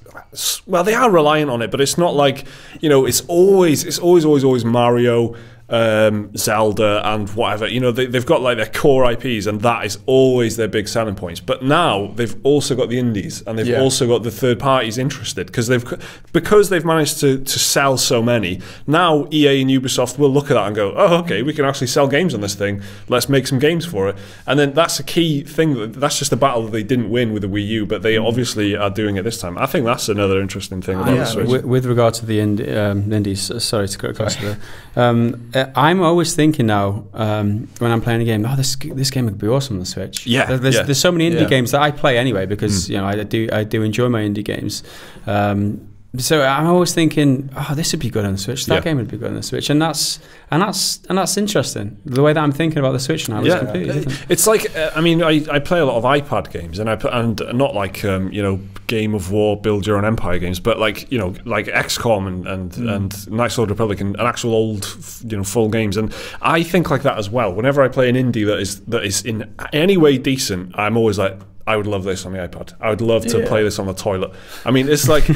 well. They are reliant on it, but it's not like it's always Mario, Zelda and whatever. They've got like their core IPs, and that is always their big selling points. But now they've also got the indies, and they've also got the third parties interested, because they've managed to sell so many. Now EA and Ubisoft will look at that and go, oh, okay, we can actually sell games on this thing. Let's make some games for it. And then that's a key thing. That's just a battle that they didn't win with the Wii U, but they obviously are doing it this time. I think that's another interesting thing about the Switch. With regard to the indies, sorry to cut across there. I'm always thinking now when I'm playing a game, this game would be awesome on the Switch. There's so many indie games that I play anyway, because I do enjoy my indie games. So I'm always thinking, this would be good on the Switch. That game would be good on the Switch, and that's interesting. The way that I'm thinking about the Switch now is completely different. It's like I play a lot of iPad games, and not like Game of War, build your own empire games, but like XCOM and Knights of the Old Republic and actual old full games. And I think like that as well. Whenever I play an indie that is in any way decent, I'm always like, I would love this on the iPad. I would love to play this on the toilet. I mean, it's like so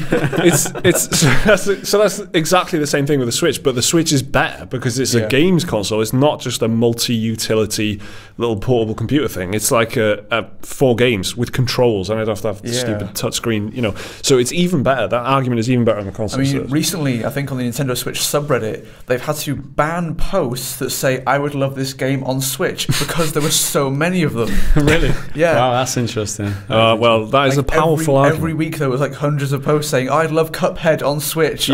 that's exactly the same thing with the Switch, but the Switch is better because it's a games console. It's not just a multi-utility little portable computer thing. It's like a 4 games with controls, and I don't have to have the stupid touchscreen. You know, so it's even better. That argument is even better on the console. I mean, recently, I think on the Nintendo Switch subreddit, they've had to ban posts that say "I would love this game on Switch" because there were so many of them. Really? Yeah. Wow, that's interesting. Well, that is like a powerful argument. Every week there was like hundreds of posts saying, "I'd love Cuphead on Switch."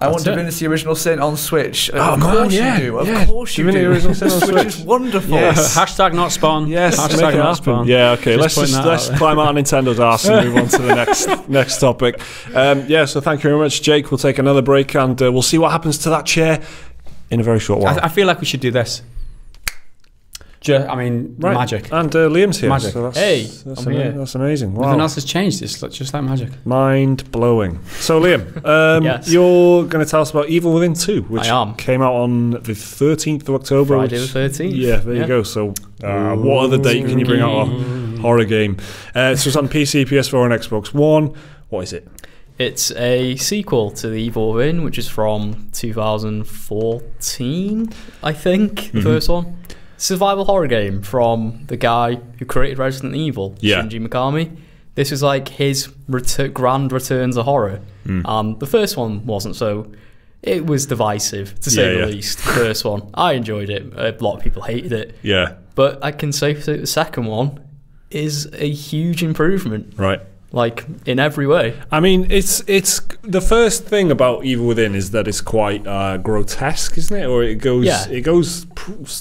I want Divinity Original Sin on Switch. Of course you do. Of course you do. Original Sin on Switch is wonderful. Yes. Hashtag not spawn. Yes. Hashtag not spawn. Yeah. Okay. Let's climb out of Nintendo's arse and move on to the next topic. So thank you very much, Jake. We'll take another break and we'll see what happens to that chair in a very short while. I feel like we should do this. Magic. And Liam's here. Magic. So that's amazing. Wow. Nothing else has changed. It's just like magic. Mind blowing. So Liam, yes. You're going to tell us about Evil Within 2, which came out on the 13th of October. Friday the 13th. Yeah, there you go. So what other date can you bring out a horror game? So it's on PC, PS4 and Xbox One. What is it? It's a sequel to The Evil Within, which is from 2014, I think, the first one. Survival horror game from the guy who created Resident Evil, Shinji Mikami. This was like his grand return to horror. The first one wasn't, so it was divisive, to say the least. The first one, I enjoyed it. A lot of people hated it. Yeah. But I can say the second one is a huge improvement. Right. Like, in every way. I mean, it's the first thing about Evil Within is that it's quite grotesque, isn't it? Or it goes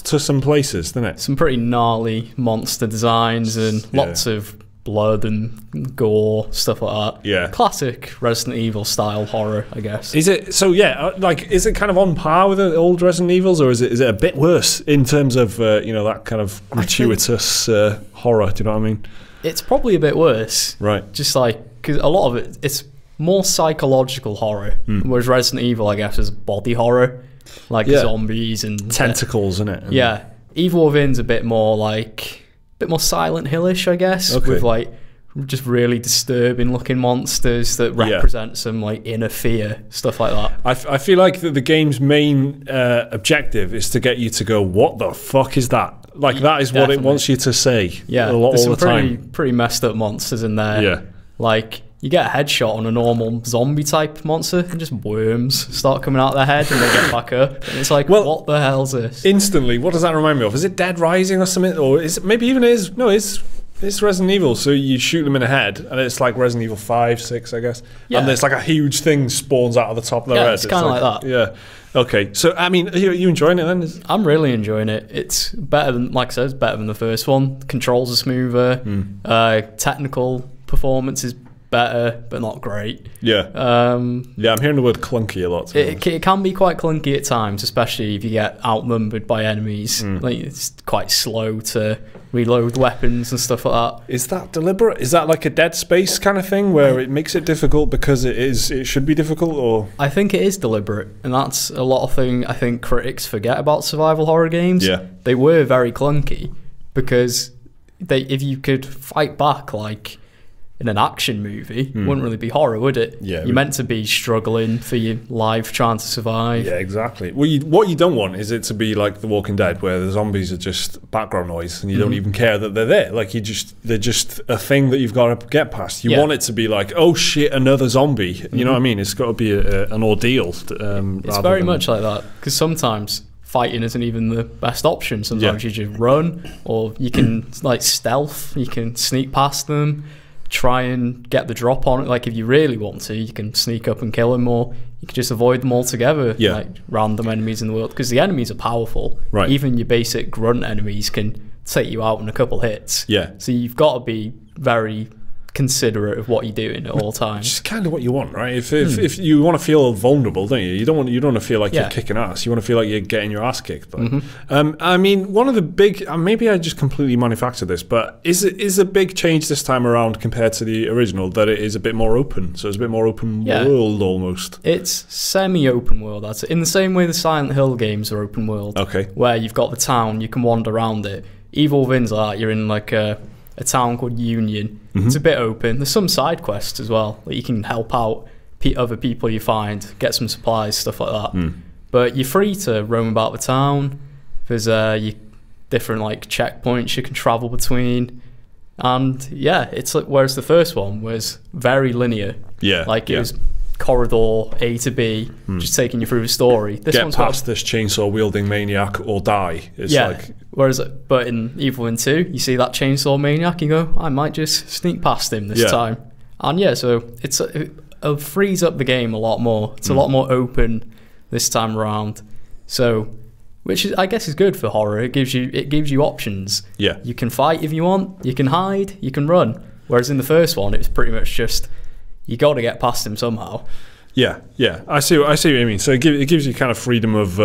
to some places, doesn't it? Some pretty gnarly monster designs and lots of blood and gore, stuff like that. Yeah. Classic Resident Evil style horror, I guess. Is it is it kind of on par with the old Resident Evils, or is it a bit worse in terms of that kind of gratuitous horror? Do you know what I mean? It's probably a bit worse. Right. Just because a lot of it's more psychological horror, whereas Resident Evil, I guess, is body horror, zombies and tentacles, isn't it? Yeah. Evil Within's a bit more Silent Hill-ish, I guess, with just really disturbing looking monsters that represent some inner fear, stuff like that. I feel like the game's main objective is to get you to go, what the fuck is that? That is what it wants you to say. Yeah, there's some all the time. pretty messed up monsters in there. Yeah. You get a headshot on a normal zombie type monster and just worms start coming out of their head and they get back up. And it's what the hell's this? Instantly, what does that remind me of? Is it Dead Rising or something? Or is it maybe even it's Resident Evil, so you shoot them in the head, and it's like Resident Evil 5, 6, I guess. Yeah. And there's a huge thing spawns out of the top of their head. It's kind of like that. Yeah. Okay. So, I mean, are you enjoying it then? I'm really enjoying it. It's better than, like I said, it's better than the first one. The controls are smoother. Technical performance is better, but not great. Yeah. I'm hearing the word clunky a lot. It can be quite clunky at times, especially if you get outnumbered by enemies. It's quite slow to reload weapons and stuff like that. Is that deliberate? Is that like a Dead Space kind of thing where it makes it difficult because it should be difficult? Or I think it is deliberate, and that's a lot of thing I think critics forget about survival horror games. Yeah. They were very clunky because if you could fight back in an action movie, wouldn't really be horror, would it? Yeah, you're meant to be struggling for your life, trying to survive. Yeah, exactly. Well, what you don't want is it to be like The Walking Dead, where the zombies are just background noise, and you don't even care that they're there. They're just a thing that you've got to get past. You want it to be like, oh shit, another zombie. You know what I mean? It's got to be an ordeal. It's very much like that, because sometimes fighting isn't even the best option. Sometimes you just run, or you can stealth. You can sneak past them. Try and get the drop on it. If you really want to, you can sneak up and kill them, or you can just avoid them altogether. Random enemies in the world, because the enemies are powerful. Right. Even your basic grunt enemies can take you out in a couple hits. Yeah. So you've got to be very considerate of what you're doing at all times. Which is kind of what you want, right? If you want to feel vulnerable, don't you? You don't want to feel like you're kicking ass. You want to feel like you're getting your ass kicked. I mean, one of the big, maybe I just completely manufactured this, but is a big change this time around compared to the original that it is a bit more open. So it's a bit more open world almost. It's semi-open world. That's in the same way the Silent Hill games are open world. Okay. Where you've got the town, you can wander around it. Evil Within's you're in a a town called Union. It's a bit open. There's some side quests as well that you can help out other people you find, get some supplies, stuff like that. But you're free to roam about the town. There's different like checkpoints you can travel between, and yeah, it's like, whereas the first one was very linear. Yeah, like it was corridor A to B, just taking you through the story. This Get past this chainsaw wielding maniac or die. It's like, whereas, but in Evil Within 2, you see that chainsaw maniac, you go, I might just sneak past him this time. And yeah, so it frees up the game a lot more. It's a lot more open this time around. So, which is, I guess, is good for horror. It gives you options. Yeah, you can fight if you want. You can hide. You can run. Whereas in the first one, it was pretty much just, you got to get past him somehow. Yeah, I see what you mean. So it gives you kind of freedom of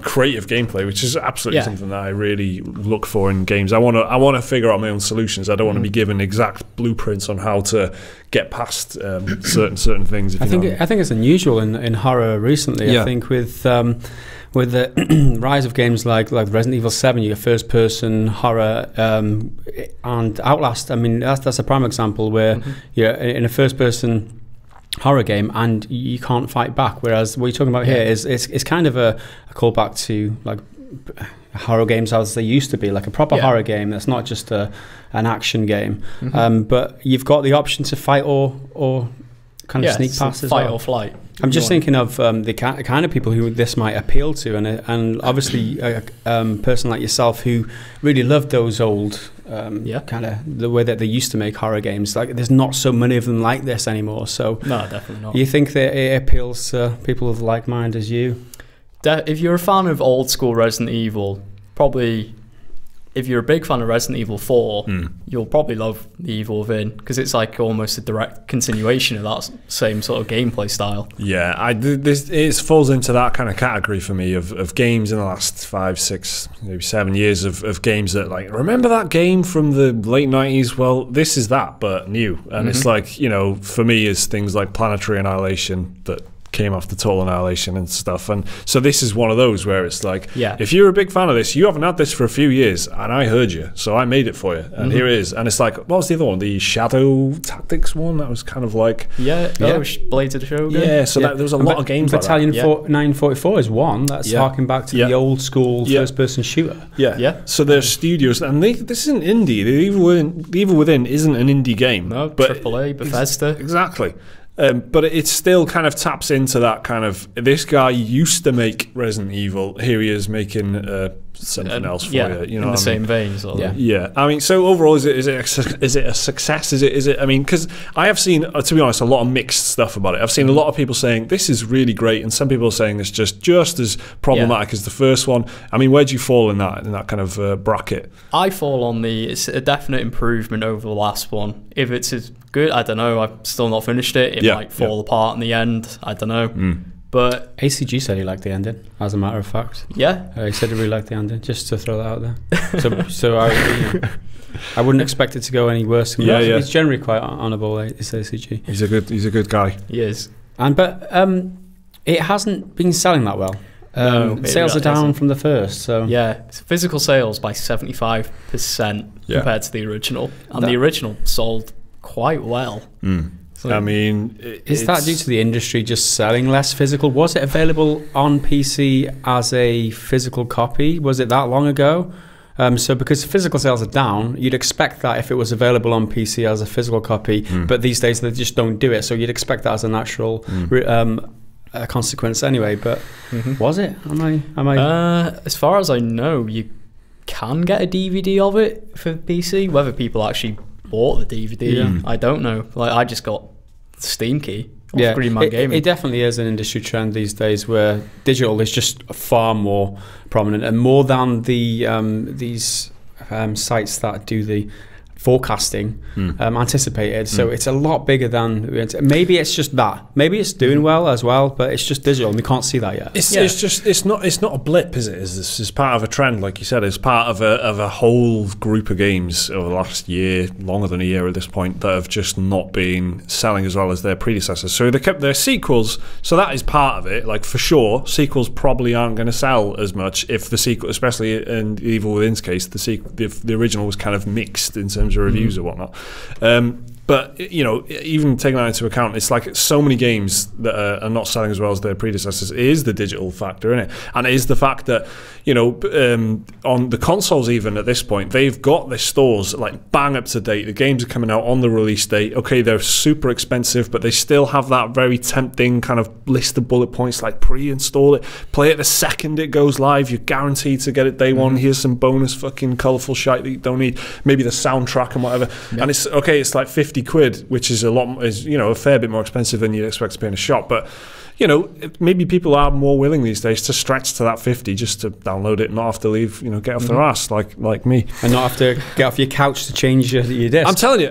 creative gameplay, which is absolutely something that I really look for in games. I want to figure out my own solutions. I don't want to be given exact blueprints on how to get past certain things. I think it's unusual in horror recently. Yeah. I think with the rise of games like Resident Evil 7, you get first-person horror, and Outlast. I mean, that's a prime example where you're in a first-person horror game and you can't fight back. Whereas what you're talking about here is it's kind of a callback to like horror games as they used to be, like a proper horror game that's not just an action game. But you've got the option to fight or kind of sneak past as well. Fight or flight. I'm just thinking of the kind of people who this might appeal to, and obviously a person like yourself who really loved those old kind of the way that they used to make horror games. Like, there's not so many of them like this anymore. So no, definitely not. You think that it appeals to people of like mind as you? If you're a fan of old school Resident Evil, probably. If you're a big fan of Resident Evil 4, you'll probably love the Evil Within, because it's like almost a direct continuation of that same sort of gameplay style. Yeah, it falls into that kind of category for me of games in the last 5, 6, maybe 7 years of games that, like, remember that game from the late 90s? Well, this is that, but new. And it's like, for me, it's things like Planetary Annihilation that came after Total Annihilation and stuff, and so this is one of those where it's like, if you're a big fan of this, you haven't had this for a few years, and I heard you, so I made it for you, and here it is. And it's like, what was the other one? The Shadow Tactics one? That was kind of like Blades of the Shogun. Yeah, so there was a lot of games. Battalion like that. 944 is one that's harking back to the old school first-person shooter. So there's studios, and this isn't indie. The Evil Within isn't an indie game. No, but AAA, Bethesda. Exactly. But it still kind of taps into that kind of, this guy used to make Resident Evil, here he is making something else for you. You know, in the same vein, sort of. Yeah. I mean, so overall, is it a success? Is it? I mean, because I have seen, to be honest, a lot of mixed stuff about it. I've seen a lot of people saying this is really great, and some people are saying it's just as problematic as the first one. I mean, where do you fall in that kind of bracket? I fall on it's a definite improvement over the last one. If it's as good, I don't know. I've still not finished it. It might fall apart in the end. I don't know. But ACG said he liked the ending, as a matter of fact. Yeah. He said he really liked the ending, just to throw that out there. So I wouldn't expect it to go any worse than that. He's generally quite honourable, this ACG. He's a good guy. He is. But it hasn't been selling that well. Sales are down from the first. So physical sales by 75% compared to the original. And the original sold quite well. I mean, is that due to the industry just selling less physical? Was it available on PC as a physical copy? Was it that long ago? So because physical sales are down, you'd expect that if it was available on PC as a physical copy, but these days they just don't do it. So you'd expect that as a natural consequence anyway. But was it? Am I? As far as I know, you can get a DVD of it for PC. Whether people actually bought the DVD, I don't know. Like, I just got the Steam key off Green Man Gaming. It definitely is an industry trend these days where digital is just far more prominent, and more than the these sites that do the forecasting anticipated. So it's a lot bigger than, maybe it's just that. Maybe it's doing well as well, but it's just digital and we can't see that yet. It's not a blip, is it? It's part of a trend, like you said. It's part of a whole group of games over the last year, longer than a year at this point, that have just not been selling as well as their predecessors. So they kept their sequels, so that is part of it. Like, for sure, sequels probably aren't going to sell as much if the sequel, especially in Evil Within's case, the original was kind of mixed in terms terms of reviews or whatnot. But, you know, even taking that into account, it's like so many games that are not selling as well as their predecessors. It is the digital factor, isn't it? And it is the fact that, you know, on the consoles even at this point, they've got their stores like bang up to date. The games are coming out on the release date. Okay, they're super expensive, but they still have that very tempting kind of list of bullet points, like pre-install it, play it the second it goes live. You're guaranteed to get it day one. Here's some bonus fucking colourful shite that you don't need. Maybe the soundtrack and whatever. Yep. And it's okay, it's like 50 quid, which is a fair bit more expensive than you'd expect to pay in a shop, but you know, maybe people are more willing these days to stretch to that 50 just to download it and not have to leave, you know, get off their ass like me. And not have to get off your couch to change your disc. I'm telling you.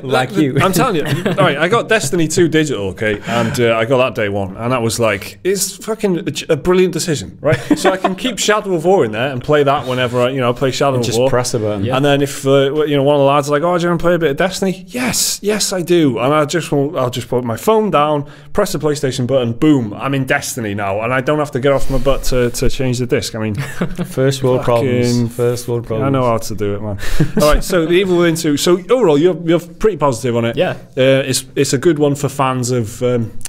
I'm telling you. All right, I got Destiny 2 digital, okay, and I got that day one, and that was like, it's fucking a brilliant decision, right? So I can keep Shadow of War in there and play that whenever I play Shadow of War. Just press a button. Yeah. And then if, one of the lads is like, oh, do you want to play a bit of Destiny? Yes, I do. And I'll just put my phone down, press the PlayStation button, boom, I'm in Destiny now, and I don't have to get off my butt to change the disc. I mean, first world problems. I know how to do it, man. All right, so The Evil Within 2. So overall, you're pretty positive on it. Yeah. It's a good one for fans of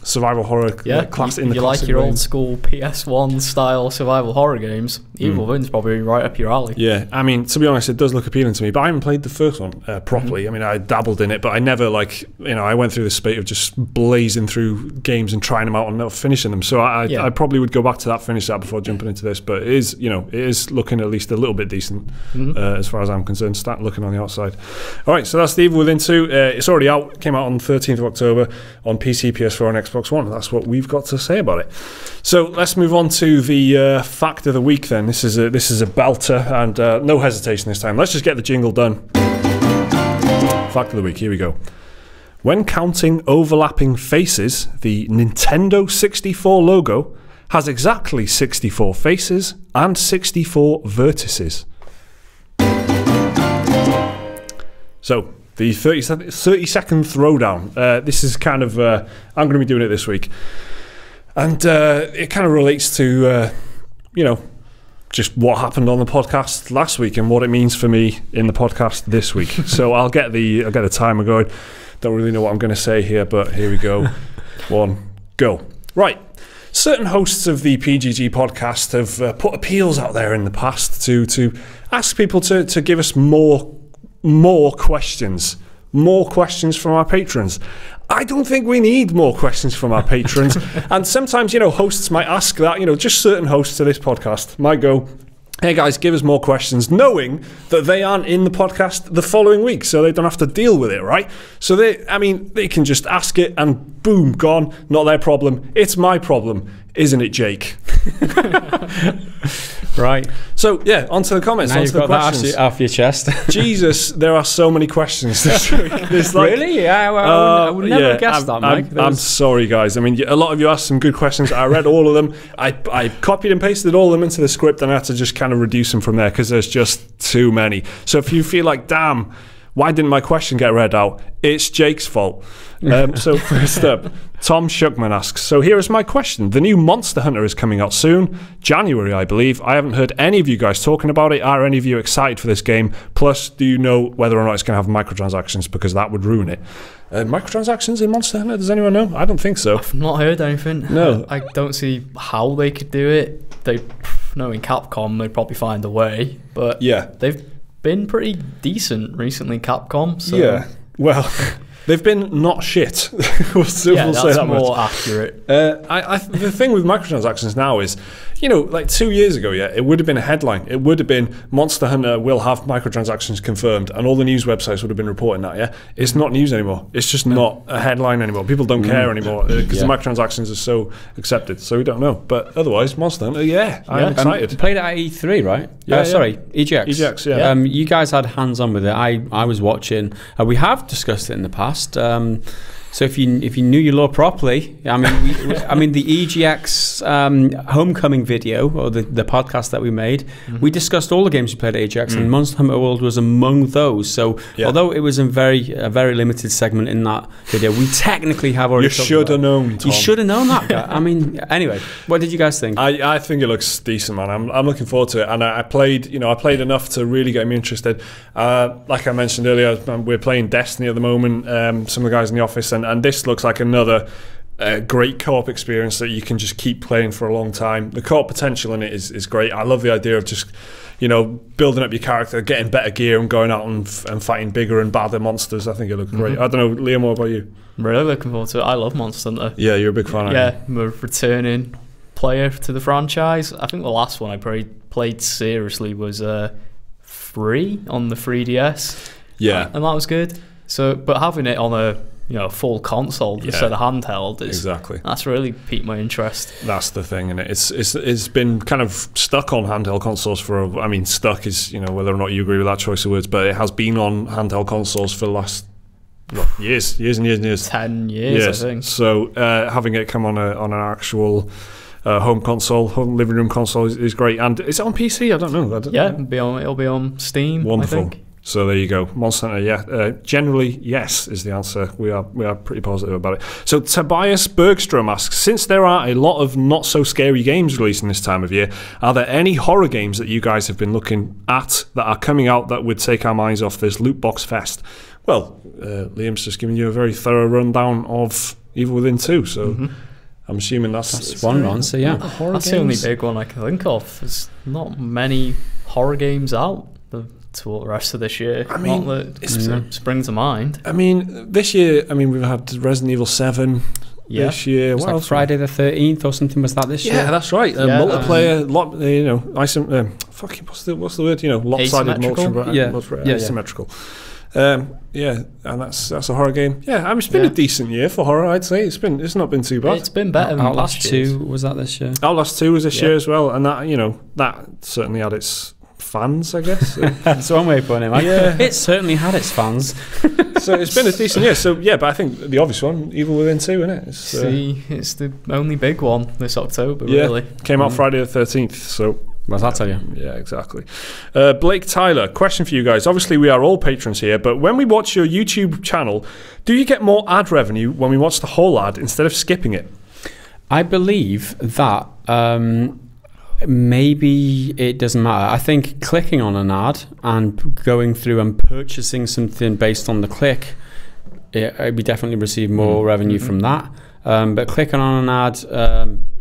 survival horror. Yeah. You like your old school PS1 style survival horror games. Evil Within's probably right up your alley. Yeah. I mean, to be honest, it does look appealing to me, but I haven't played the first one properly. I mean, I dabbled in it, but I never I went through the spate of just blazing through games and trying them out and not finishing them. So I probably would go back to that, finish that before jumping into this. But it is looking at least a little bit decent as far as I'm concerned. Start looking on the outside. All right, so that's The Evil Within 2. It's already out. Came out on the 13th of October on PC, PS4, and Xbox One. That's what we've got to say about it. So let's move on to the fact of the week. Then this is a belter, and no hesitation this time. Let's just get the jingle done. Fact of the week. Here we go. When counting overlapping faces, the Nintendo 64 logo has exactly 64 faces and 64 vertices. So, the 30-second throwdown. This is kind of... I'm going to be doing it this week. And it kind of relates to, just what happened on the podcast last week and what it means for me in the podcast this week. So I'll get the timer going. Don't really know what I'm going to say here, but here we go. 1, go. Right. Certain hosts of the PGG podcast have put appeals out there in the past to ask people to give us more questions. More questions from our patrons. I don't think we need more questions from our patrons. And sometimes, hosts might ask that, just certain hosts of this podcast might go, hey guys, give us more questions, knowing that they aren't in the podcast the following week, so they don't have to deal with it, right? So they can just ask it and boom, gone, not their problem. It's my problem, isn't it, Jake? Right. So, yeah, on to the comments, now on to the questions. That off your chest. Jesus, there are so many questions this week. Really? Yeah, I would never guess that, Mike. I'm sorry, guys. I mean, a lot of you asked some good questions. I read all of them. I copied and pasted all of them into the script, and I had to just kind of reduce them from there because there's just too many. So if you feel like, damn, why didn't my question get read out? It's Jake's fault. So first up, Tom Shuckman asks, so here is my question. The new Monster Hunter is coming out soon, January, I believe. I haven't heard any of you guys talking about it. Are any of you excited for this game? Plus, do you know whether or not it's going to have microtransactions? Because that would ruin it. Microtransactions in Monster Hunter? Does anyone know? I don't think so. I've not heard anything. No. I don't see how they could do it. Knowing Capcom, they'd probably find a way. But yeah, they've been pretty decent recently, Capcom. So. Yeah, well... They've been not shit. we'll say that more accurate. The thing with microtransactions now is, like 2 years ago, it would have been a headline. It would have been Monster Hunter will have microtransactions confirmed, and all the news websites would have been reporting that. Yeah, it's not news anymore. It's just not a headline anymore. People don't care anymore because the microtransactions are so accepted. So we don't know. But otherwise, Monster Hunter, I'm excited. Played it at E3, right? Sorry, EGX. EGX, yeah. You guys had hands on with it. I was watching. We have discussed it in the past. So if you knew your law properly, I mean, the EGX homecoming video, or the podcast that we made, we discussed all the games we played at EGX, and Monster Hunter World was among those. So although it was a very limited segment in that video, we technically have already. You should have known, Tom. You should have known that, guy. I mean, anyway, what did you guys think? I think it looks decent, man. I'm looking forward to it, and I played enough to really get me interested. Like I mentioned earlier, we're playing Destiny at the moment. Some of the guys in the office, and this looks like another great co-op experience that you can just keep playing for a long time. The co-op potential in it is great. I love the idea of just building up your character, getting better gear, and going out and fighting bigger and badder monsters. I think it looks great. I don't know, Liam, what about you? I'm really looking forward to it. I love Monster Hunter. Yeah, you're a big fan. Yeah, I'm a returning player to the franchise. I think the last one I played seriously was 3 on the 3DS. Yeah, and that was good. So, but having it on a full console instead of handheld that's really piqued my interest. That's the thing, and it's been kind of stuck on handheld consoles for. I mean, stuck is whether or not you agree with that choice of words, but it has been on handheld consoles for the last years and years. 10 years, I think. So having it come on an actual home living room console is great. And is it on PC? I don't know. It'll be on Steam. Wonderful. I think. So there you go. Monster Hunter, generally yes is the answer. We are pretty positive about it. So Tobias Bergstrom asks, since there are a lot of not so scary games releasing this time of year, are there any horror games that you guys have been looking at that are coming out that would take our minds off this loot box fest? Well, Liam's just giving you a very thorough rundown of Evil Within 2, so I'm assuming that's one answer. Yeah, that's the only big one I can think of. There's not many horror games out to the rest of this year. I mean, not that springs to mind. I mean, this year, we've had Resident Evil 7 this year. What else? Friday the 13th or something, was that this year? Yeah, that's right. Multiplayer, what's the word? Lopsided motion. Asymmetrical. And that's a horror game. Yeah, it's been a decent year for horror, I'd say. It's not been too bad. It's been better than Outlast 2 was that this year? Outlast 2 was this year as well, and that certainly had its fans, I guess. That's one way of putting it. Yeah, it certainly had its fans. So it's been a decent year. So but I think the obvious one, Evil Within 2, isn't it? It's the only big one this October. Really, came out Friday the 13th. So. Well, I'll tell you. Yeah, exactly. Blake Tyler, question for you guys. Obviously, we are all patrons here, but when we watch your YouTube channel, do you get more ad revenue when we watch the whole ad instead of skipping it? I believe that maybe it doesn't matter. I think clicking on an ad and going through and purchasing something based on the click, we definitely receive more revenue from that. But clicking on an ad...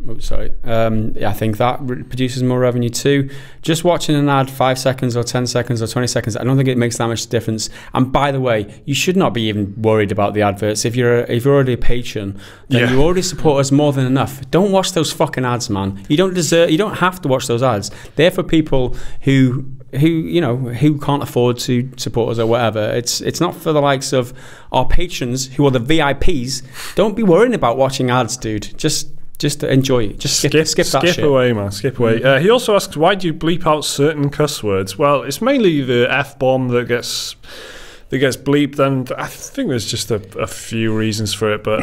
I think that produces more revenue too. Just watching an ad 5 seconds or 10 seconds or 20 seconds, I don't think it makes that much difference. And by the way, you should not be even worried about the adverts. If you're already a patron, then you already support us more than enough. Don't watch those fucking ads, man. You don't have to watch those ads. They're for people who can't afford to support us or whatever. It's not for the likes of our patrons who are the VIPs. Don't be worrying about watching ads, dude. Just enjoy it. Just skip that shit. Skip away, man. Skip away. He also asks, why do you bleep out certain cuss words? Well, it's mainly the F-bomb that gets bleeped, and I think there's just a few reasons for it, but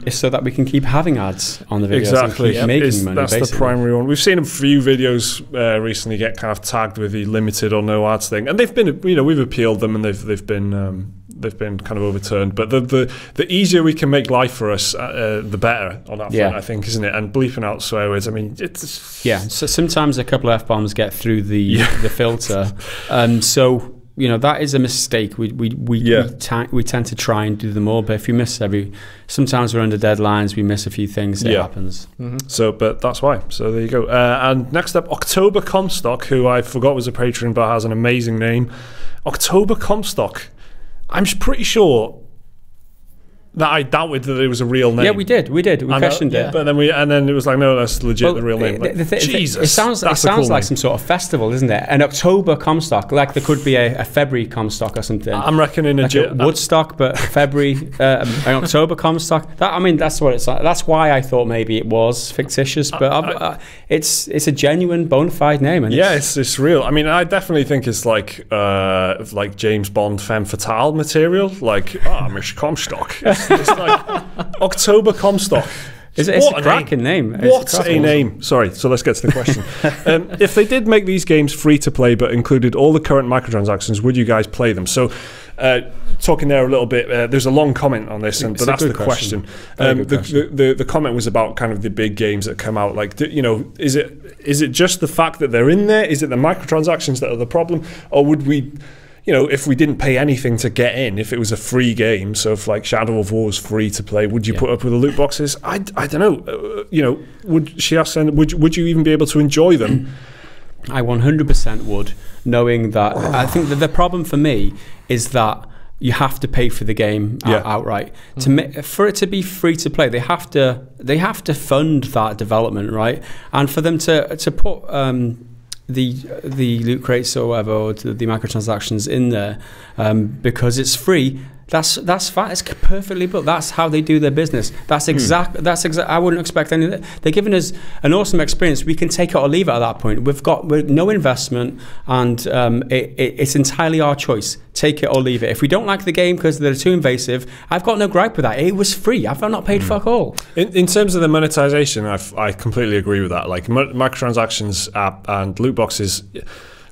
it's so that we can keep having ads on the videos. Exactly. And keep making money. That's basically the primary one. We've seen a few videos recently get kind of tagged with the limited or no ads thing, and they've been, we've appealed them, and they've been kind of overturned. But the easier we can make life for us, the better on that front, I think, isn't it? And bleeping out swear words, it's... So sometimes a couple of F-bombs get through the filter. So... that is a mistake. We tend to try and do them all, but if you miss sometimes we're under deadlines, we miss a few things. It happens. So, but that's why. So there you go. And next up, October Comstock, who I forgot was a patron but has an amazing name. October Comstock. I'm pretty sure that I doubted that it was a real name. Yeah, we did. We questioned it, but then it was like, no, that's legit the real name. Jesus, it sounds like some sort of festival, isn't it? An October Comstock, like there could be a February Comstock or something. I'm reckoning a Woodstock, but February, an October Comstock. That's what it's like. That's why I thought maybe it was fictitious, but it's a genuine, bona fide name. And it's real. I definitely think it's like James Bond femme fatale material. Like, Miss Comstock. It's like October Comstock. It's a cracking name. What a name. Sorry, so let's get to the question. If they did make these games free to play but included all the current microtransactions, would you guys play them? So, talking there a little bit, there's a long comment on this, but that's the question. The comment was about kind of the big games that come out. Like, is it just the fact that they're in there? Is it the microtransactions that are the problem? Or would we... if we didn't pay anything to get in, if it was a free game, so if like Shadow of War was free to play, would you put up with the loot boxes? I don't know. Would you even be able to enjoy them? I 100% would, knowing that. I think that the problem for me is that you have to pay for the game outright. For it to be free to play, they have to fund that development, right? And for them to put the loot crates or whatever, or the microtransactions in there, because it's free. That's fine. It's perfectly built. That's how they do their business. That's exact. I wouldn't expect any. They're giving us an awesome experience. We can take it or leave it at that point. We've got no investment, and it's entirely our choice. Take it or leave it. If we don't like the game because they're too invasive, I've got no gripe with that. It was free. I've not paid fuck all. In terms of the monetization, I completely agree with that. Like microtransactions and loot boxes.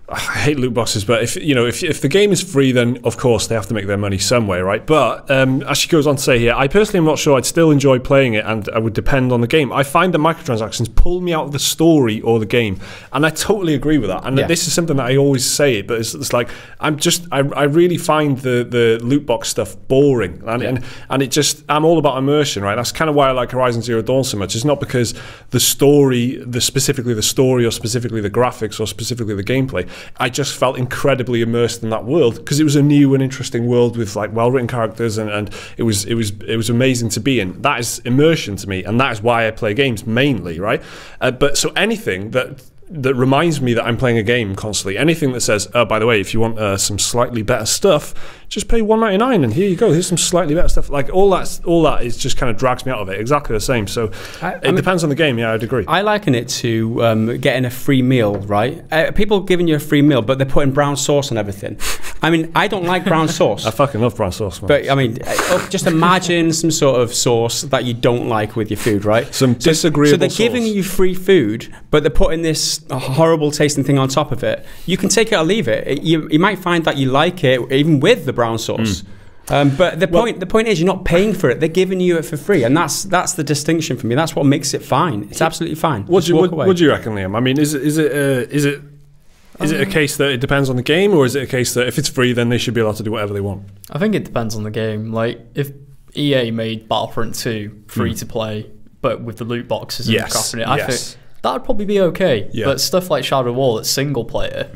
I hate loot boxes, but if the game is free, then of course they have to make their money some way, right? But as she goes on to say here, I personally am not sure I'd still enjoy playing it, and I would depend on the game. I find that microtransactions pull me out of the story or the game, and I totally agree with that. And this is something that I always say, but it's like I really find the loot box stuff boring, and it just, I'm all about immersion, right? That's kind of why I like Horizon Zero Dawn so much. It's not because the story, specifically the story, or specifically the graphics, or specifically the gameplay. I just felt incredibly immersed in that world because it was a new and interesting world with like well-written characters, and it was amazing to be in. That is immersion to me, and that is why I play games mainly, right? But so anything that reminds me that I'm playing a game constantly, anything that says, oh, by the way, if you want some slightly better stuff, just pay $1.99 and here you go, here's some slightly better stuff. Like all that is just kind of drags me out of it. Exactly the same. So it depends on the game. Yeah, I'd agree. I liken it to getting a free meal, right? People giving you a free meal, but they're putting brown sauce on everything. I mean, I don't like brown sauce. I fucking love brown sauce, man. But I mean, just imagine some sort of sauce that you don't like with your food, right? Some disagreeable So they're sauce. giving you free food, but they're putting this horrible tasting thing on top of it. You can take it or leave it. You might find that you like it even with the brown sauce. But the point is, you're not paying for it. They're giving you it for free, and that's the distinction for me. That's what makes it fine. It's absolutely fine. What do you reckon, Liam? I mean, is it a case that it depends on the game, or is it a case that if it's free, then they should be allowed to do whatever they want? I think it depends on the game. Like if EA made Battlefront 2 free to play, but with the loot boxes and crap in it, I think that would probably be okay. Yeah. But stuff like Shadow of War that's single player,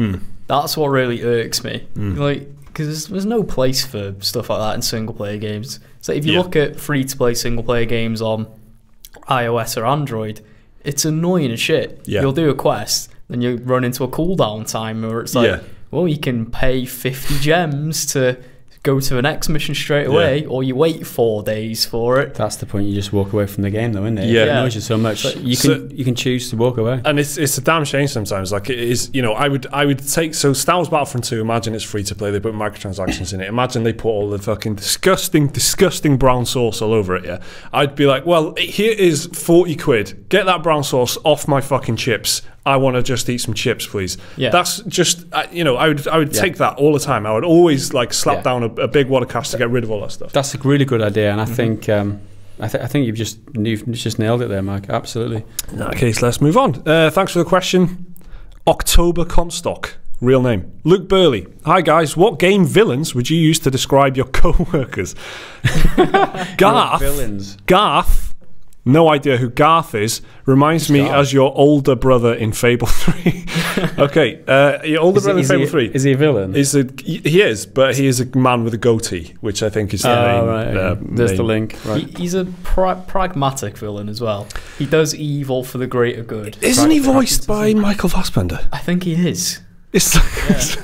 that's what really irks me. Like, because there's no place for stuff like that in single player games. So if you look at free to play single player games on iOS or Android, it's annoying as shit. Yeah. You'll do a quest, then you run into a cooldown time where it's like, well, you can pay 50 gems to go to the next mission straight away, or you wait 4 days for it. That's the point. You just walk away from the game, though, isn't it? Yeah, it annoys you so much. But you can choose to walk away, and it's a damn shame sometimes. Like it is, I would take Star Wars Battlefront 2. Imagine it's free to play. They put microtransactions in it. Imagine they put all the fucking disgusting brown sauce all over it. Yeah, I'd be like, well, here is 40 quid. Get that brown sauce off my fucking chips. I want to just eat some chips, please. Yeah. That's just, I would take that all the time. I would always like slap down a big wad of cash to get rid of all that stuff. That's a really good idea, and I think I think you've just nailed it there, Mike. Absolutely. In that case, let's move on. Thanks for the question. October Comstock, real name. Luke Burley. Hi guys, what game villains would you use to describe your co-workers? Gareth. No idea who Gareth is. Reminds me as your older brother in Fable 3. Okay, your older brother in Fable 3. Is he a villain? He is, but he is a man with a goatee, which I think is the main. Right. There's the link. Right. He's a pragmatic villain as well. He does evil for the greater good. Isn't he voiced by Michael Fassbender? I think he is. It's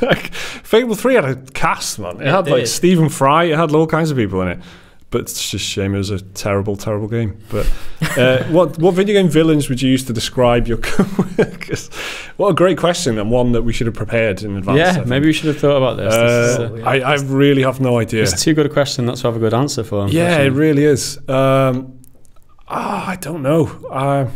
like Fable 3 had a cast, man. It had like Stephen Fry. It had all kinds of people in it. but it's just a shame it was a terrible, terrible game. But what video game villains would you use to describe your coworkers? What a great question, and one that we should have prepared in advance. Yeah, maybe we should have thought about this. I really have no idea. It's too good a question not to have a good answer for. Yeah, it really is. I don't know.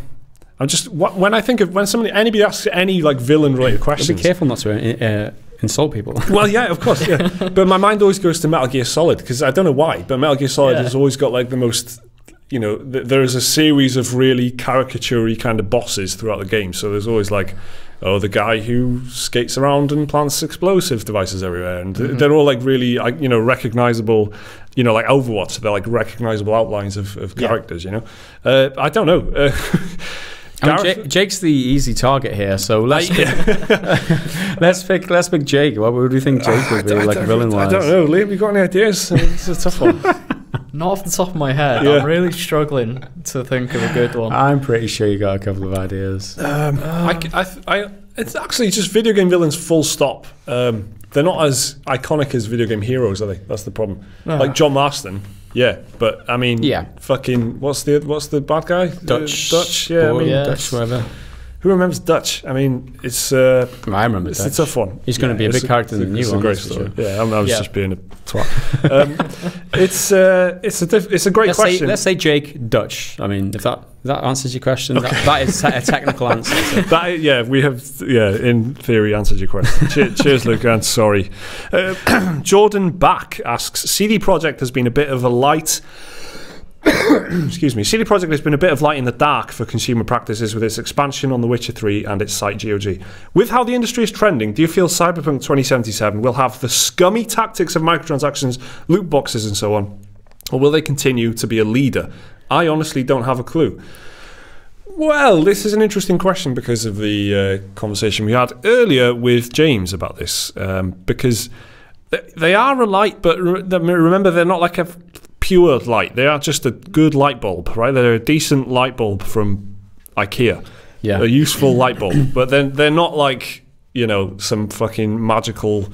I'm just when anybody asks any like villain related questions, be careful not to insult people. Well, yeah, of course, yeah. But my mind always goes to Metal Gear Solid, because I don't know why, but Metal Gear Solid has always got like the most, you know, there is a series of really caricature-y kind of bosses throughout the game. So there's always like, oh, the guy who skates around and plants explosive devices everywhere, and they're all like really, you know, recognizable. You know, like Overwatch, they're like recognizable outlines of characters. You know, I don't know. I mean, Jake's the easy target here, so let's pick Jake. What would you think Jake would be like villain-wise? I don't know, Liam. You got any ideas? It's a tough one. Not off the top of my head. I'm really struggling to think of a good one. I'm pretty sure you got a couple of ideas. It's actually just video game villains. Full stop. They're not as iconic as video game heroes, are they? That's the problem. Like John Marston. Yeah, but I mean, fucking, what's the bad guy? Dutch, yeah, I mean, Dutch, whatever. Who remembers Dutch? I mean, it's. I remember it's Dutch. It's a tough one. He's going to be a big character in the new one. It's a great story. Sure. Yeah, I was just being a twat. It's a great question. Let's say Jake Dutch. I mean, if that answers your question, that is a technical answer. So. We have in theory answered your question. Cheers, Luke, and sorry. Jordan Back asks, CD Projekt has been a bit of a light. Excuse me. CD Projekt has been a bit of light in the dark for consumer practices with its expansion on The Witcher 3 and its site GOG. With how the industry is trending, do you feel Cyberpunk 2077 will have the scummy tactics of microtransactions, loot boxes and so on? Or will they continue to be a leader? I honestly don't have a clue. Well, this is an interesting question because of the conversation we had earlier with James about this. Because they are a light, but remember, they're not like a pure light. They are just a good light bulb, right? They're a decent light bulb from IKEA. Yeah. A useful light bulb. But then they're not like, you know, some fucking magical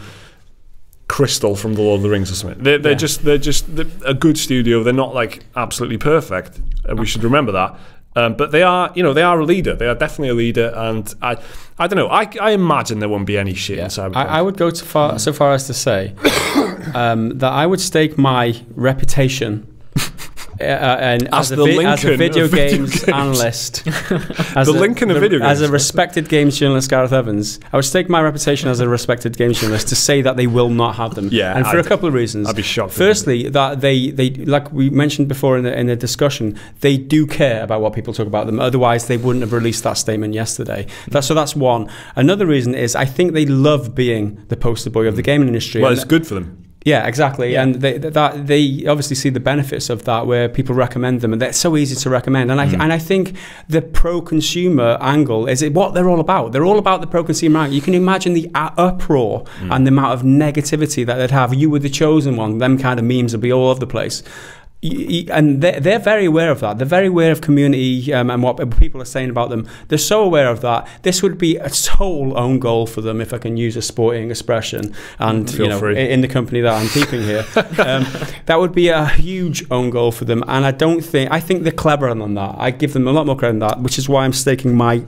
crystal from the Lord of the Rings or something. They're just a good studio. They're not like absolutely perfect. We should remember that. But they are, you know, they are a leader. They are definitely a leader, and I don't know. I imagine there won't be any shit in Cyberpunk. I would go so far as to say that I would stake my reputation as a video games analyst, as a respected games journalist, Gareth Evans. I would stake my reputation as a respected games journalist to say that they will not have them. Yeah, and for a couple of reasons. I'd be shocked. Firstly, that they like we mentioned before in the discussion, they do care about what people talk about them. Otherwise, they wouldn't have released that statement yesterday. So that's one. Another reason is I think they love being the poster boy of the gaming industry. Well, it's good for them. Yeah, exactly. Yeah. And they obviously see the benefits of that, where people recommend them, and they're so easy to recommend. And I think the pro-consumer angle is what they're all about. They're all about the pro-consumer angle. You can imagine the uproar and the amount of negativity that they'd have. You were the chosen one. Them kind of memes would be all over the place. And they're very aware of that. They're very aware of community and what people are saying about them. They're so aware of that. This would be a total own goal for them, if I can use a sporting expression. And in the company that I'm keeping here, that would be a huge own goal for them. And I think they're cleverer than that. I give them a lot more credit than that, which is why I'm staking my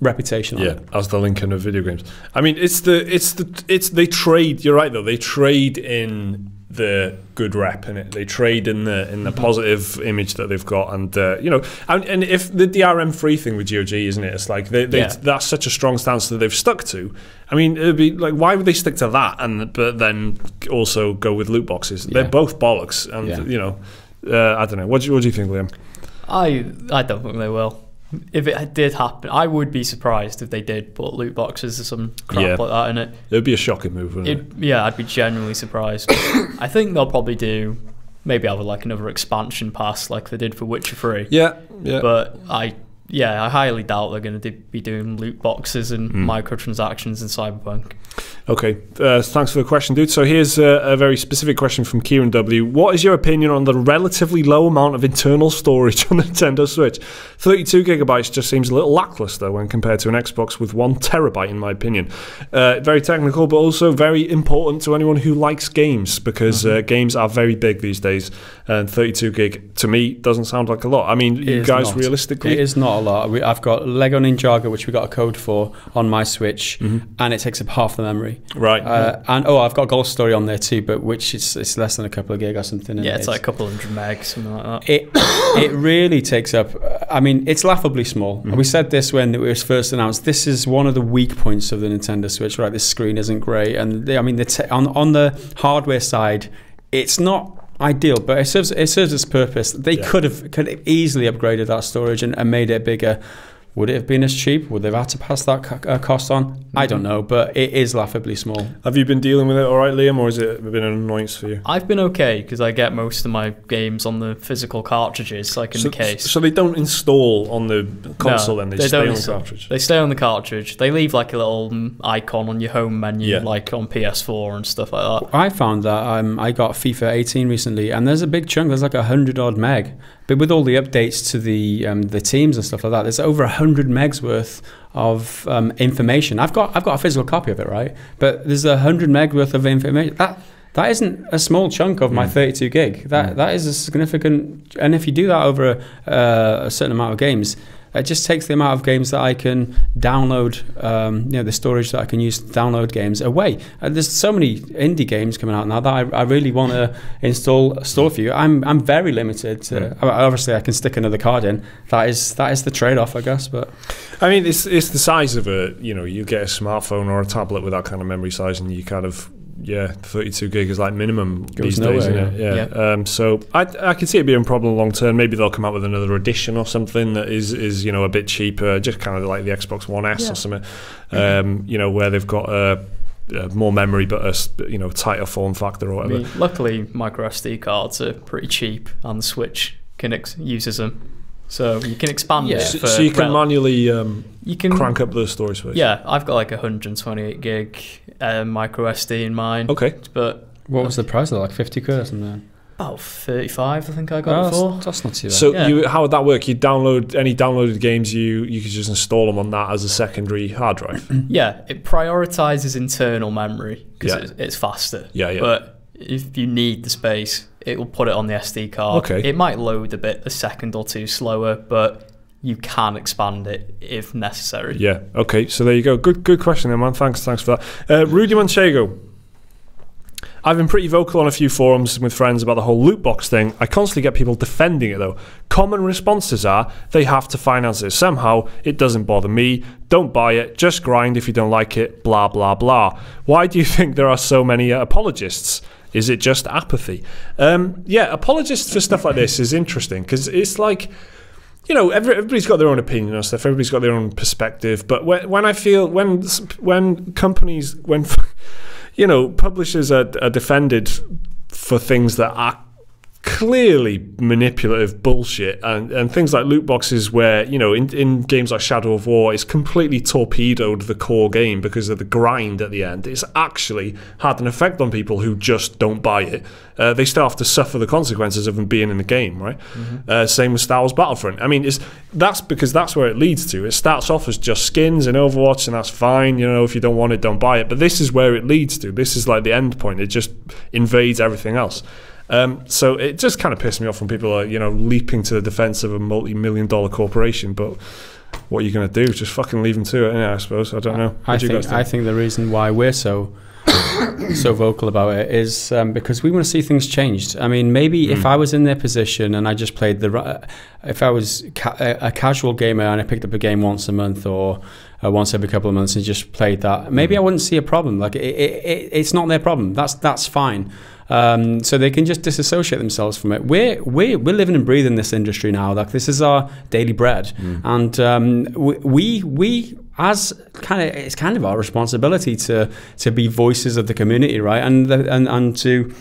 reputation on it. As the Lincoln of video games. I mean, they trade. You're right though. They trade in the good rep in it. They trade in the positive image that they've got, and and if the DRM free thing with GOG, isn't it? It's like that's such a strong stance that they've stuck to. I mean, it'd be like, why would they stick to that but then also go with loot boxes? They're both bollocks, and I don't know. What do you think, Liam? I don't think they will. If it did happen, I would be surprised if they did put loot boxes or some crap like that in it. It would be a shocking move, wouldn't it? Yeah, I'd be genuinely surprised. I think they'll probably maybe have like another expansion pass like they did for Witcher 3. Yeah. But I yeah, I highly doubt they're going to be doing loot boxes and microtransactions in Cyberpunk. Okay, thanks for the question, dude. So here's a very specific question from Kieran W. What is your opinion on the relatively low amount of internal storage on the Nintendo Switch? 32 gigabytes just seems a little lackluster when compared to an Xbox with 1 terabyte, in my opinion. Very technical, but also very important to anyone who likes games, because games are very big these days, and 32 gig, to me, doesn't sound like a lot. I mean, you guys, realistically... It is not a lot. I've got Lego Ninjago, which we got a code for, on my Switch, and it takes up half the memory. Right. And I've got Golf Story on there too, but which it's less than a couple of gig or something. Yeah, it's like a couple hundred megs, something like that. It really takes up. I mean, it's laughably small. We said this when it was first announced. This is one of the weak points of the Nintendo Switch. Right, this screen isn't great, and I mean, on the hardware side, it's not ideal, but it serves its purpose. They could have easily upgraded that storage and made it bigger. Would it have been as cheap? Would they have had to pass that cost on? I don't know, but it is laughably small. Have you been dealing with it all right, Liam, or has it been an annoyance for you? I've been okay, because I get most of my games on the physical cartridges, like in the case. So they don't install on the console, then? They just stay on the cartridge? They stay on the cartridge. They leave like a little icon on your home menu, like on PS4 and stuff like that. I found that I got FIFA 18 recently, and there's a big chunk. There's like 100 odd meg. But with all the updates to the teams and stuff like that, there's over 100 megs worth of information. I've got a physical copy of it, right? But there's 100 meg worth of information. That isn't a small chunk of my 32 gig. That is a significant. And if you do that over a certain amount of games, it just takes the amount of games that I can download, the storage that I can use to download games away. There's so many indie games coming out now that I really want to store for you. I'm very limited to, obviously I can stick another card in. That is the trade-off, I guess. But I mean, it's the size of you get a smartphone or a tablet with that kind of memory size, and you kind of 32 gig is like minimum these days, isn't it? Yeah. So I can see it being a problem long term. Maybe they'll come out with another edition or something that is a bit cheaper, just kind of like the Xbox One S or something. Where they've got more memory but a tighter form factor or whatever. Luckily, micro SD cards are pretty cheap, and the Switch uses them. So you can expand it. So you can manually crank up the storage space. Yeah, I've got like 128 gig micro SD in mine. Okay. But what was the price of that? Like 50 quid or something? About 35, I think I got it for. That's not too bad. So how would that work? You download any downloaded games, you could just install them on that as a secondary hard drive? Yeah, it prioritizes internal memory because it's faster. Yeah. But if you need the space, it will put it on the SD card. Okay. It might load a bit, a second or two slower, but you can expand it if necessary. Yeah. Okay. So there you go. Good question, then, man. Thanks for that. Rudy Manchego. I've been pretty vocal on a few forums with friends about the whole loot box thing. I constantly get people defending it, though. Common responses are, they have to finance it somehow. It doesn't bother me. Don't buy it. Just grind if you don't like it. Blah, blah, blah. Why do you think there are so many apologists? Is it just apathy? Apologists for stuff like this is interesting, because it's like, everybody's got their own opinion on stuff. Everybody's got their own perspective. But when companies, publishers are defended for things that are clearly manipulative bullshit, and things like loot boxes where, in games like Shadow of War, it's completely torpedoed the core game because of the grind at the end. It's actually had an effect on people who just don't buy it. They still have to suffer the consequences of them being in the game, right? Same with Star Wars Battlefront. I mean, that's because that's where it leads to. It starts off as just skins in Overwatch, and that's fine. If you don't want it, don't buy it. But this is where it leads to. This is like the end point. It just invades everything else. So it just kind of pissed me off when people are, leaping to the defense of a multi-million-dollar corporation. But what are you going to do? Just fucking leave them to it, I suppose. I don't know. I think the reason why we're so vocal about it is because we want to see things changed. I mean, maybe if I was in their position and I just played if I was a casual gamer and I picked up a game once a month or once every couple of months and just played that, maybe I wouldn't see a problem. Like it's not their problem. That's fine. So they can just disassociate themselves from it. We're living and breathing this industry now. Like, this is our daily bread, and we as it's kind of our responsibility to be voices of the community, right? And to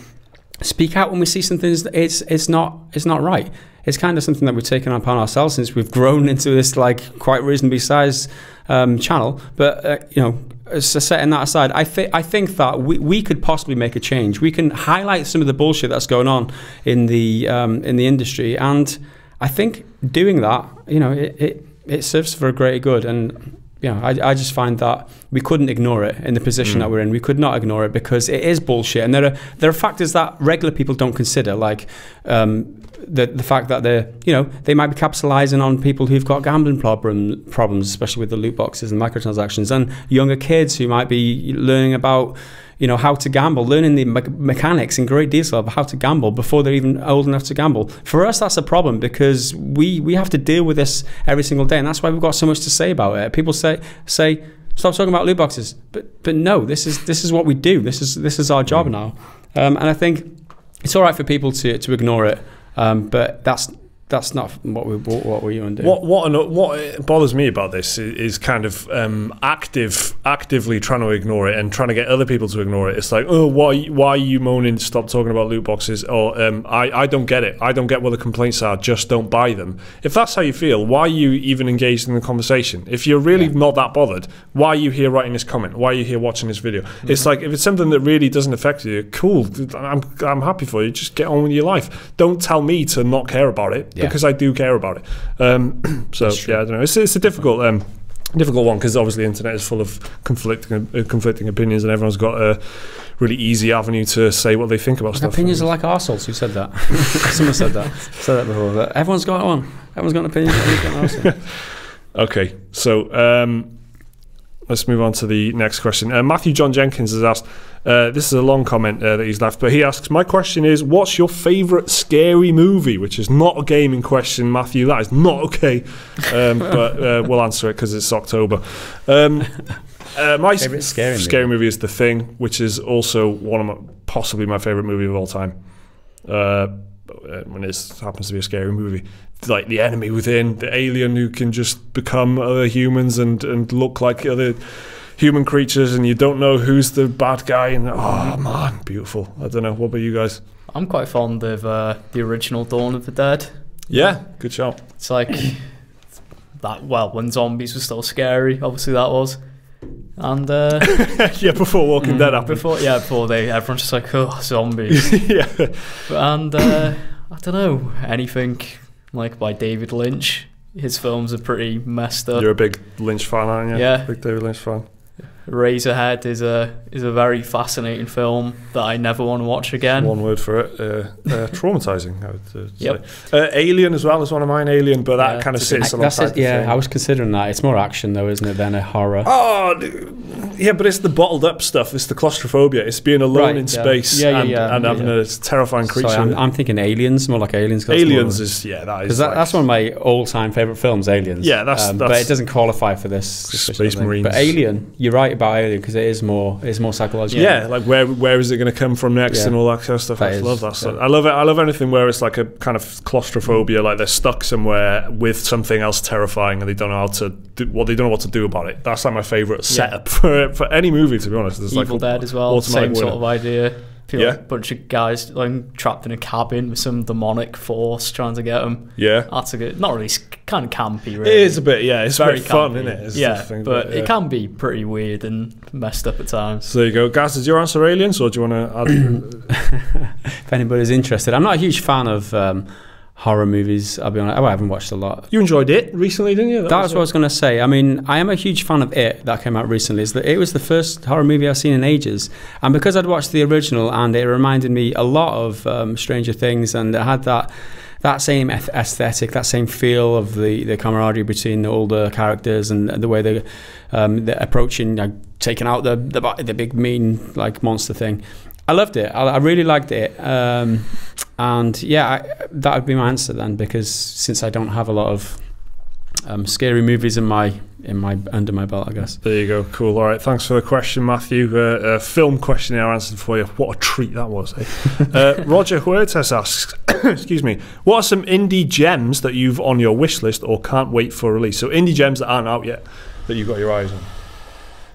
speak out when we see something it's not right. it's kind of something that we've taken upon ourselves since we've grown into this like quite reasonably sized channel. But you know, so setting that aside, I think that we could possibly make a change. We can highlight some of the bullshit that's going on in the industry, and I think doing that, you know, it serves for a greater good. And you know, I just find that we couldn't ignore it in the position that we're in. We could not ignore it because it is bullshit, and there are factors that regular people don't consider, like the fact that they might be capitalizing on people who've got gambling problems, especially with the loot boxes and microtransactions, and younger kids who might be learning about, you know, how to gamble, learning the mechanics in great detail of how to gamble before they're even old enough to gamble. For us, that's a problem because we have to deal with this every single day, and that's why we've got so much to say about it. People say stop talking about loot boxes, but no, this is what we do. This is our job now, and I think it's all right for people to ignore it, but that's not what we want to do. What bothers me about this is kind of actively trying to ignore it and trying to get other people to ignore it. It's like, oh, why are you moaning? Stop talking about loot boxes. Or I don't get it. I don't get what the complaints are. Just don't buy them. If that's how you feel, why are you even engaged in the conversation? If you're really not that bothered, why are you here writing this comment? Why are you here watching this video? It's like, if it's something that really doesn't affect you, cool. I'm happy for you. Just get on with your life. Don't tell me to not care about it. Yeah. Because I do care about it. So yeah, I don't know. It's a difficult one because obviously the internet is full of conflicting opinions, and everyone's got a really easy avenue to say what they think about stuff. Opinions are like arseholes. Who said that? Someone said that. Said that before. But everyone's got one. Everyone's got an opinion. Everyone's got an arsehole. Okay, so let's move on to the next question. Matthew John Jenkins has asked, this is a long comment that he's left, but he asks, my question is, what's your favourite scary movie? Which is not a gaming question, Matthew. That is not okay. But we'll answer it because it's October. My favourite scary movie is The Thing, which is also possibly my favourite movie of all time. When it happens to be a scary movie. Like the enemy within, the alien who can just become other humans and look like other human creatures, and you don't know who's the bad guy, and oh man, beautiful. I don't know, what about you guys? I'm quite fond of the original Dawn of the Dead. Yeah, good shout. It's like that, well, when zombies were still scary, obviously that was. And yeah, before Walking Dead happened. Before everyone's just like, oh, zombies. Yeah. And I don't know, anything like by David Lynch. His films are pretty messed up. You're a big Lynch fan, aren't you? Yeah. Big David Lynch fan. Razorhead is a very fascinating film that I never want to watch again. One word for it, traumatizing, I would say. Alien as well is one of mine, Alien, but that kind of sits alongside the film. I was considering that. It's more action though, isn't it, than a horror? Oh, yeah, but it's the bottled up stuff. It's the claustrophobia. It's being alone in space and having a terrifying creature. Sorry, I'm thinking Aliens, more like Aliens. Aliens is, that is. That's one of my all-time favourite films, Aliens. Yeah, that's but it doesn't qualify for this. Space Marines. But Alien, you're right about Alien, because it is more psychological. Yeah, like where is it going to come from next and all that kind of stuff. I love that stuff. I love anything where it's like a kind of claustrophobia, like they're stuck somewhere with something else terrifying and they don't know how to do, they don't know what to do about it. That's like my favourite setup for any movie, to be honest. There's Evil Dead as well, same sort of idea. Yeah, a bunch of guys trapped in a cabin with some demonic force trying to get them. Yeah, that's a good, not really, kind of campy. Really, it is a bit. Yeah, it's very fun, campy. Isn't it? Thing, but it can be pretty weird and messed up at times. So there you go, Gaz. Is your answer Aliens, or do you want to add? If anybody's interested, I'm not a huge fan of horror movies, I'll be honest. I haven't watched a lot. You enjoyed It recently, didn't you? That's what I was going to say. I mean, I am a huge fan of It that came out recently. It was the first horror movie I've seen in ages. And because I'd watched the original and it reminded me a lot of Stranger Things, and it had that same aesthetic, that same feel of the camaraderie between the older characters and the way they're approaching, taking out the big mean monster thing. I loved it. I really liked it. And yeah, that would be my answer then, because since I don't have a lot of scary movies under my belt, I guess. There you go. Cool. All right. Thanks for the question, Matthew. A film questionnaire answered for you. What a treat that was. Eh? Roger Huertas asks, excuse me, what are some indie gems that you've on your wish list or can't wait for release? So indie gems that aren't out yet that you've got your eyes on.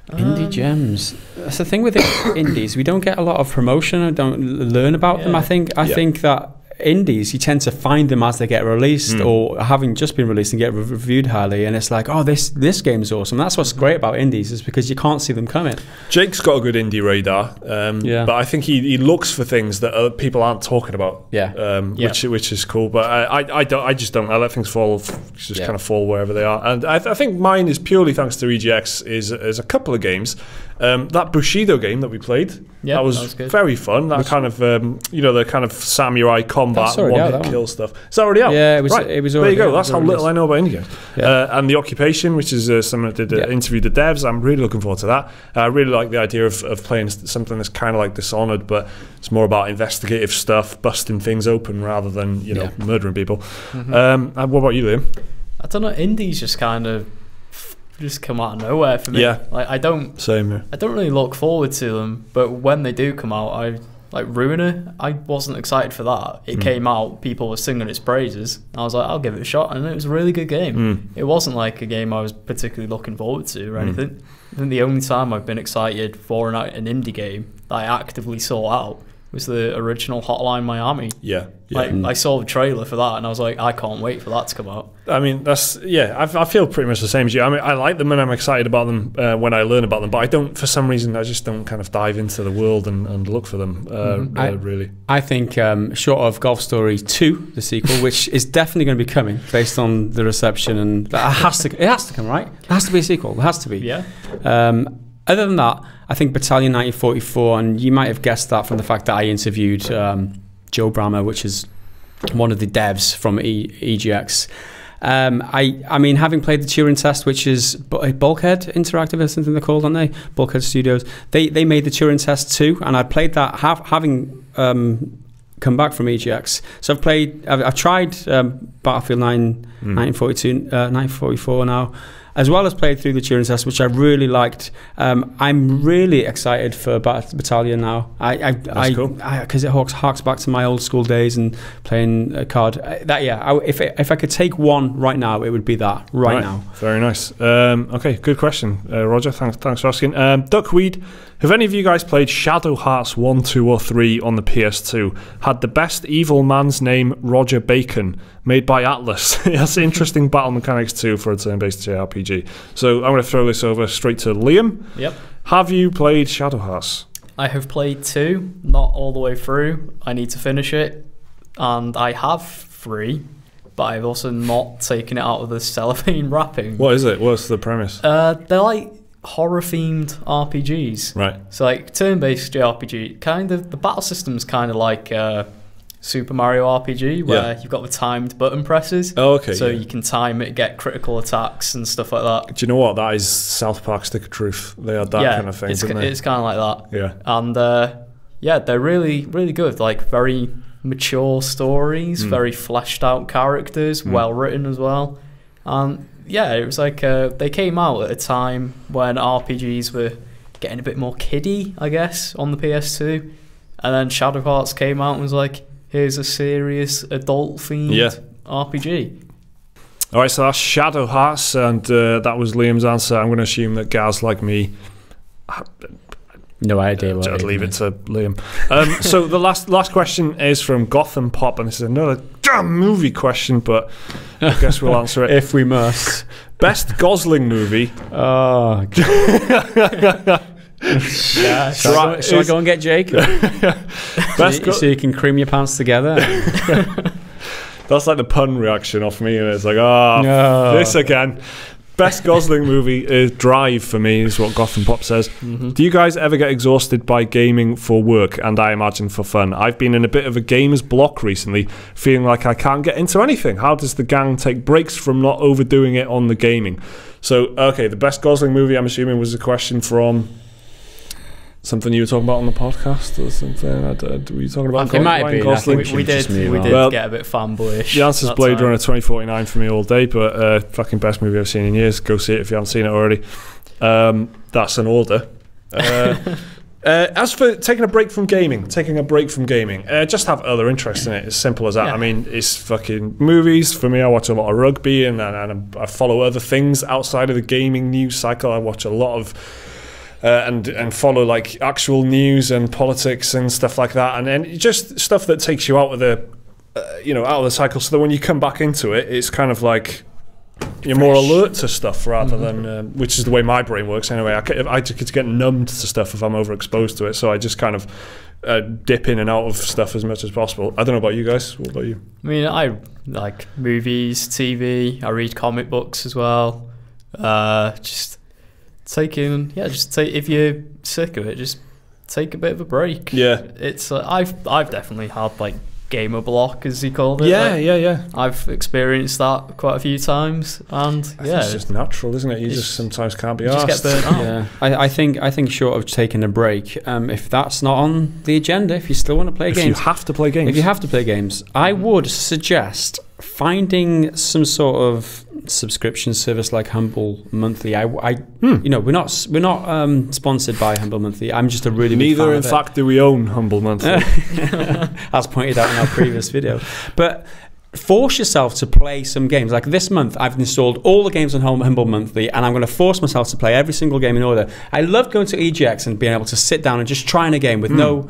Indie gems. That's the thing with indies. We don't get a lot of promotion. I don't learn about them. I think that indies, you tend to find them as they get released or having just been released and get reviewed highly, and it's like, oh, this game's awesome. That's what's great about indies, is because you can't see them coming. Jake's got a good indie radar, but I think he looks for things that people aren't talking about. Which is cool. But I just don't. I let things kind of fall wherever they are. And I think mine is purely thanks to EGX. Is a couple of games. That Bushido game that we played, that was very fun. That kind of the kind of samurai combat one-hit kill stuff. It's already out. Yeah, it was. Right. It was already there you go. That's how little I know about indie games. And The Occupation, which is someone that did interviewed the devs. I'm really looking forward to that. I really like the idea of playing something that's kind of like Dishonored, but it's more about investigative stuff, busting things open rather than murdering people. What about you, Liam? I don't know. Indies just kind of just come out of nowhere for me. Like I don't really look forward to them, but when they do come out, like Ruiner, I wasn't excited for that. It came out, people were singing its praises. I was like, I'll give it a shot, and it was a really good game. It wasn't like a game I was particularly looking forward to or anything. I think the only time I've been excited for an indie game that I actively sought out was the original Hotline Miami. I saw the trailer for that and I was like, I can't wait for that to come out. I mean, I feel pretty much the same as you. I mean, I like them and I'm excited about them when I learn about them, but I don't, for some reason, I just don't kind of dive into the world and look for them, really. I think, short of Golf Story 2, the sequel, which is definitely going to be coming based on the reception, and it has to come, right? It has to be a sequel. It has to be. Yeah. Other than that, I think Battalion 1944, and you might have guessed that from the fact that I interviewed Joe Brammer, which is one of the devs from EGX. I mean, having played the Turing Test, which is Bulkhead Interactive or something they're called, aren't they? Bulkhead Studios. They made the Turing Test too, and I played that having come back from EGX. So I've tried Battlefield 1944 now, as well as played through the Turing Test, which I really liked. I'm really excited for Battalion now. That's cool. Because it harks back to my old school days and playing a card. If I could take one right now, it would be that right now. Very nice. Okay, good question, Roger. Thanks for asking. Duckweed, have any of you guys played Shadow Hearts 1, 2, or 3 on the PS2? Had the best evil man's name Roger Bacon, made by Atlas. It has interesting battle mechanics too for a turn-based JRPG. So I'm going to throw this over straight to Liam. Yep. Have you played Shadow Hearts? I have played 2, not all the way through. I need to finish it, and I have 3, but I've also not taken it out of the cellophane wrapping. What is it? What's the premise? They're like horror-themed RPGs. Right. So like turn-based JRPG, kind of the battle system's kind of like Super Mario RPG, where you've got the timed button presses. Oh, okay. So you can time it, get critical attacks and stuff like that. Do you know what? That is South Park Stick of Truth. They had that kind of thing, didn't they? It's kind of like that. Yeah. And they're really, really good. Like very mature stories, very fleshed out characters, well written as well. And it was like they came out at a time when RPGs were getting a bit more kiddie, I guess, on the PS2. And then Shadow Hearts came out and was like, here's a serious adult-themed RPG. All right, so that's Shadow Hearts, and that was Liam's answer. I'm going to assume that Gaz, like me, no idea. I'd leave it to Liam. So the last question is from Gotham Pop, and this is another damn movie question, but I guess we'll answer it if we must. Best Gosling movie. Oh. Shall I go and get Jake? So you can cream your pants together. That's like the pun reaction off me, and it's like, no. This again. Best Gosling movie is Drive for me, is what Gotham Pop says. Do you guys ever get exhausted by gaming for work, and I imagine for fun? I've been in a bit of a gamer's block recently, feeling like I can't get into anything. How does the gang take breaks from not overdoing it on the gaming? So, okay, the best Gosling movie, I'm assuming, was a question from something you were talking about on the podcast or something. Were you talking about Ryan Gosling? We did get a bit fanboyish. The answer's Blade Runner 2049 for me all day, but fucking best movie I've seen in years. Go see it if you haven't seen it already. That's an order. As for taking a break from gaming, just have other interests in it. As simple as that. Yeah. I mean, it's fucking movies. For me, I watch a lot of rugby and I follow other things outside of the gaming news cycle. I watch a lot of and follow like actual news and politics and stuff like that, and just stuff that takes you out of the you know, out of the cycle, so that when you come back into it, it's kind of like you're more alert to stuff rather than, which is the way my brain works anyway. I get numbed to stuff if I'm overexposed to it, so I just kind of dip in and out of stuff as much as possible. I don't know about you guys. What about you? I mean, I like movies, TV. I read comic books as well. Just take, if you're sick of it, just take a bit of a break. Yeah, it's I've definitely had like gamer block, as he called it. Yeah. I've experienced that quite a few times, and it's just natural, isn't it? You just sometimes can't be arsed. Just get burnt out. Yeah, I think short of taking a break, if that's not on the agenda, if you still want to play games, if you have to play games, I would suggest finding some sort of subscription service like Humble Monthly. You know, we're not sponsored by Humble Monthly. I'm just a really big fan of it. In fact, do we own Humble Monthly, as pointed out in our previous video. But force yourself to play some games. Like this month, I've installed all the games on Humble Monthly, and I'm going to force myself to play every single game in order. I love going to EGX and being able to sit down and just trying a game with no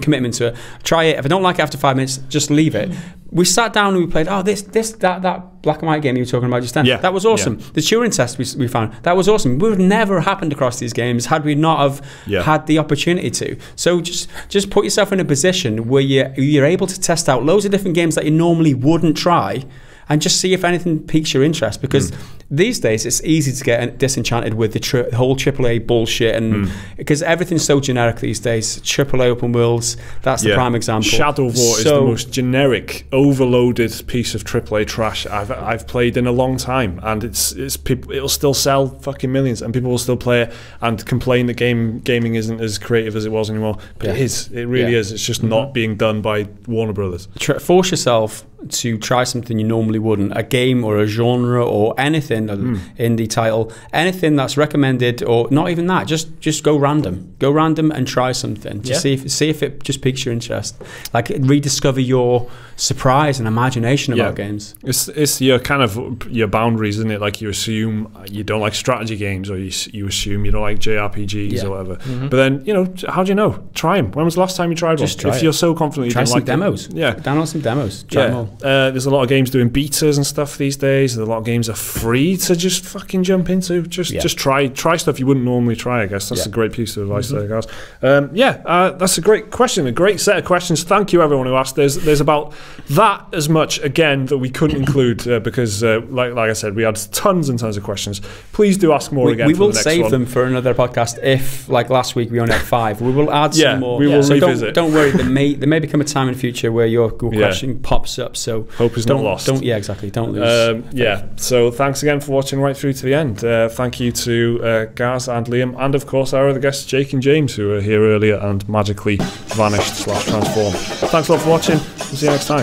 commitment to it. Try it. If I don't like it after 5 minutes, just leave it. We sat down and we played, that black and white game you were talking about just then. Yeah. That was awesome. Yeah. The Turing test we found, that was awesome. We would have never happened across these games had we not have had the opportunity to. So just put yourself in a position where you're able to test out loads of different games that you normally wouldn't try, and just see if anything piques your interest, because these days it's easy to get disenchanted with the whole AAA bullshit, and because everything's so generic these days. AAA open worlds, that's the prime example. Shadow of War is the most generic, overloaded piece of AAA trash I've played in a long time, and it'll still sell fucking millions, and people will still play it and complain that gaming isn't as creative as it was anymore. But it really is. It's just not being done by Warner Brothers. Force yourself to try something you normally wouldn't, a game or a genre or anything, an indie title, anything that's recommended, or not even that, just go random and try something. Just see if it just piques your interest, like rediscover your surprise and imagination about games. It's your kind of your boundaries, isn't it? Like, you assume you don't like strategy games, or you assume you don't like JRPGs or whatever, but then, you know, how do you know? Try them. When was the last time you tried one? If you're so confident you try don't some like demos. Download some demos. Try them all. There's a lot of games doing betas and stuff these days. There's a lot of games are free to just fucking jump into. Just try stuff you wouldn't normally try, I guess. That's a great piece of advice there, guys. That's a great question, a great set of questions. Thank you, everyone who asked. There's about that as much, again, that we couldn't include because, like I said, we had tons and tons of questions. Please do ask more again. We will the next save one. them for another podcast. If, like last week, we only had 5. We will add some more. We will revisit. Don't worry. There may become a time in the future where your question pops up. So hope is not lost. Don't lose. So thanks again for watching right through to the end. Thank you to Gareth and Liam, and of course our other guests, Jake and James, who were here earlier and magically vanished /transformed. Thanks a lot for watching. We'll see you next time.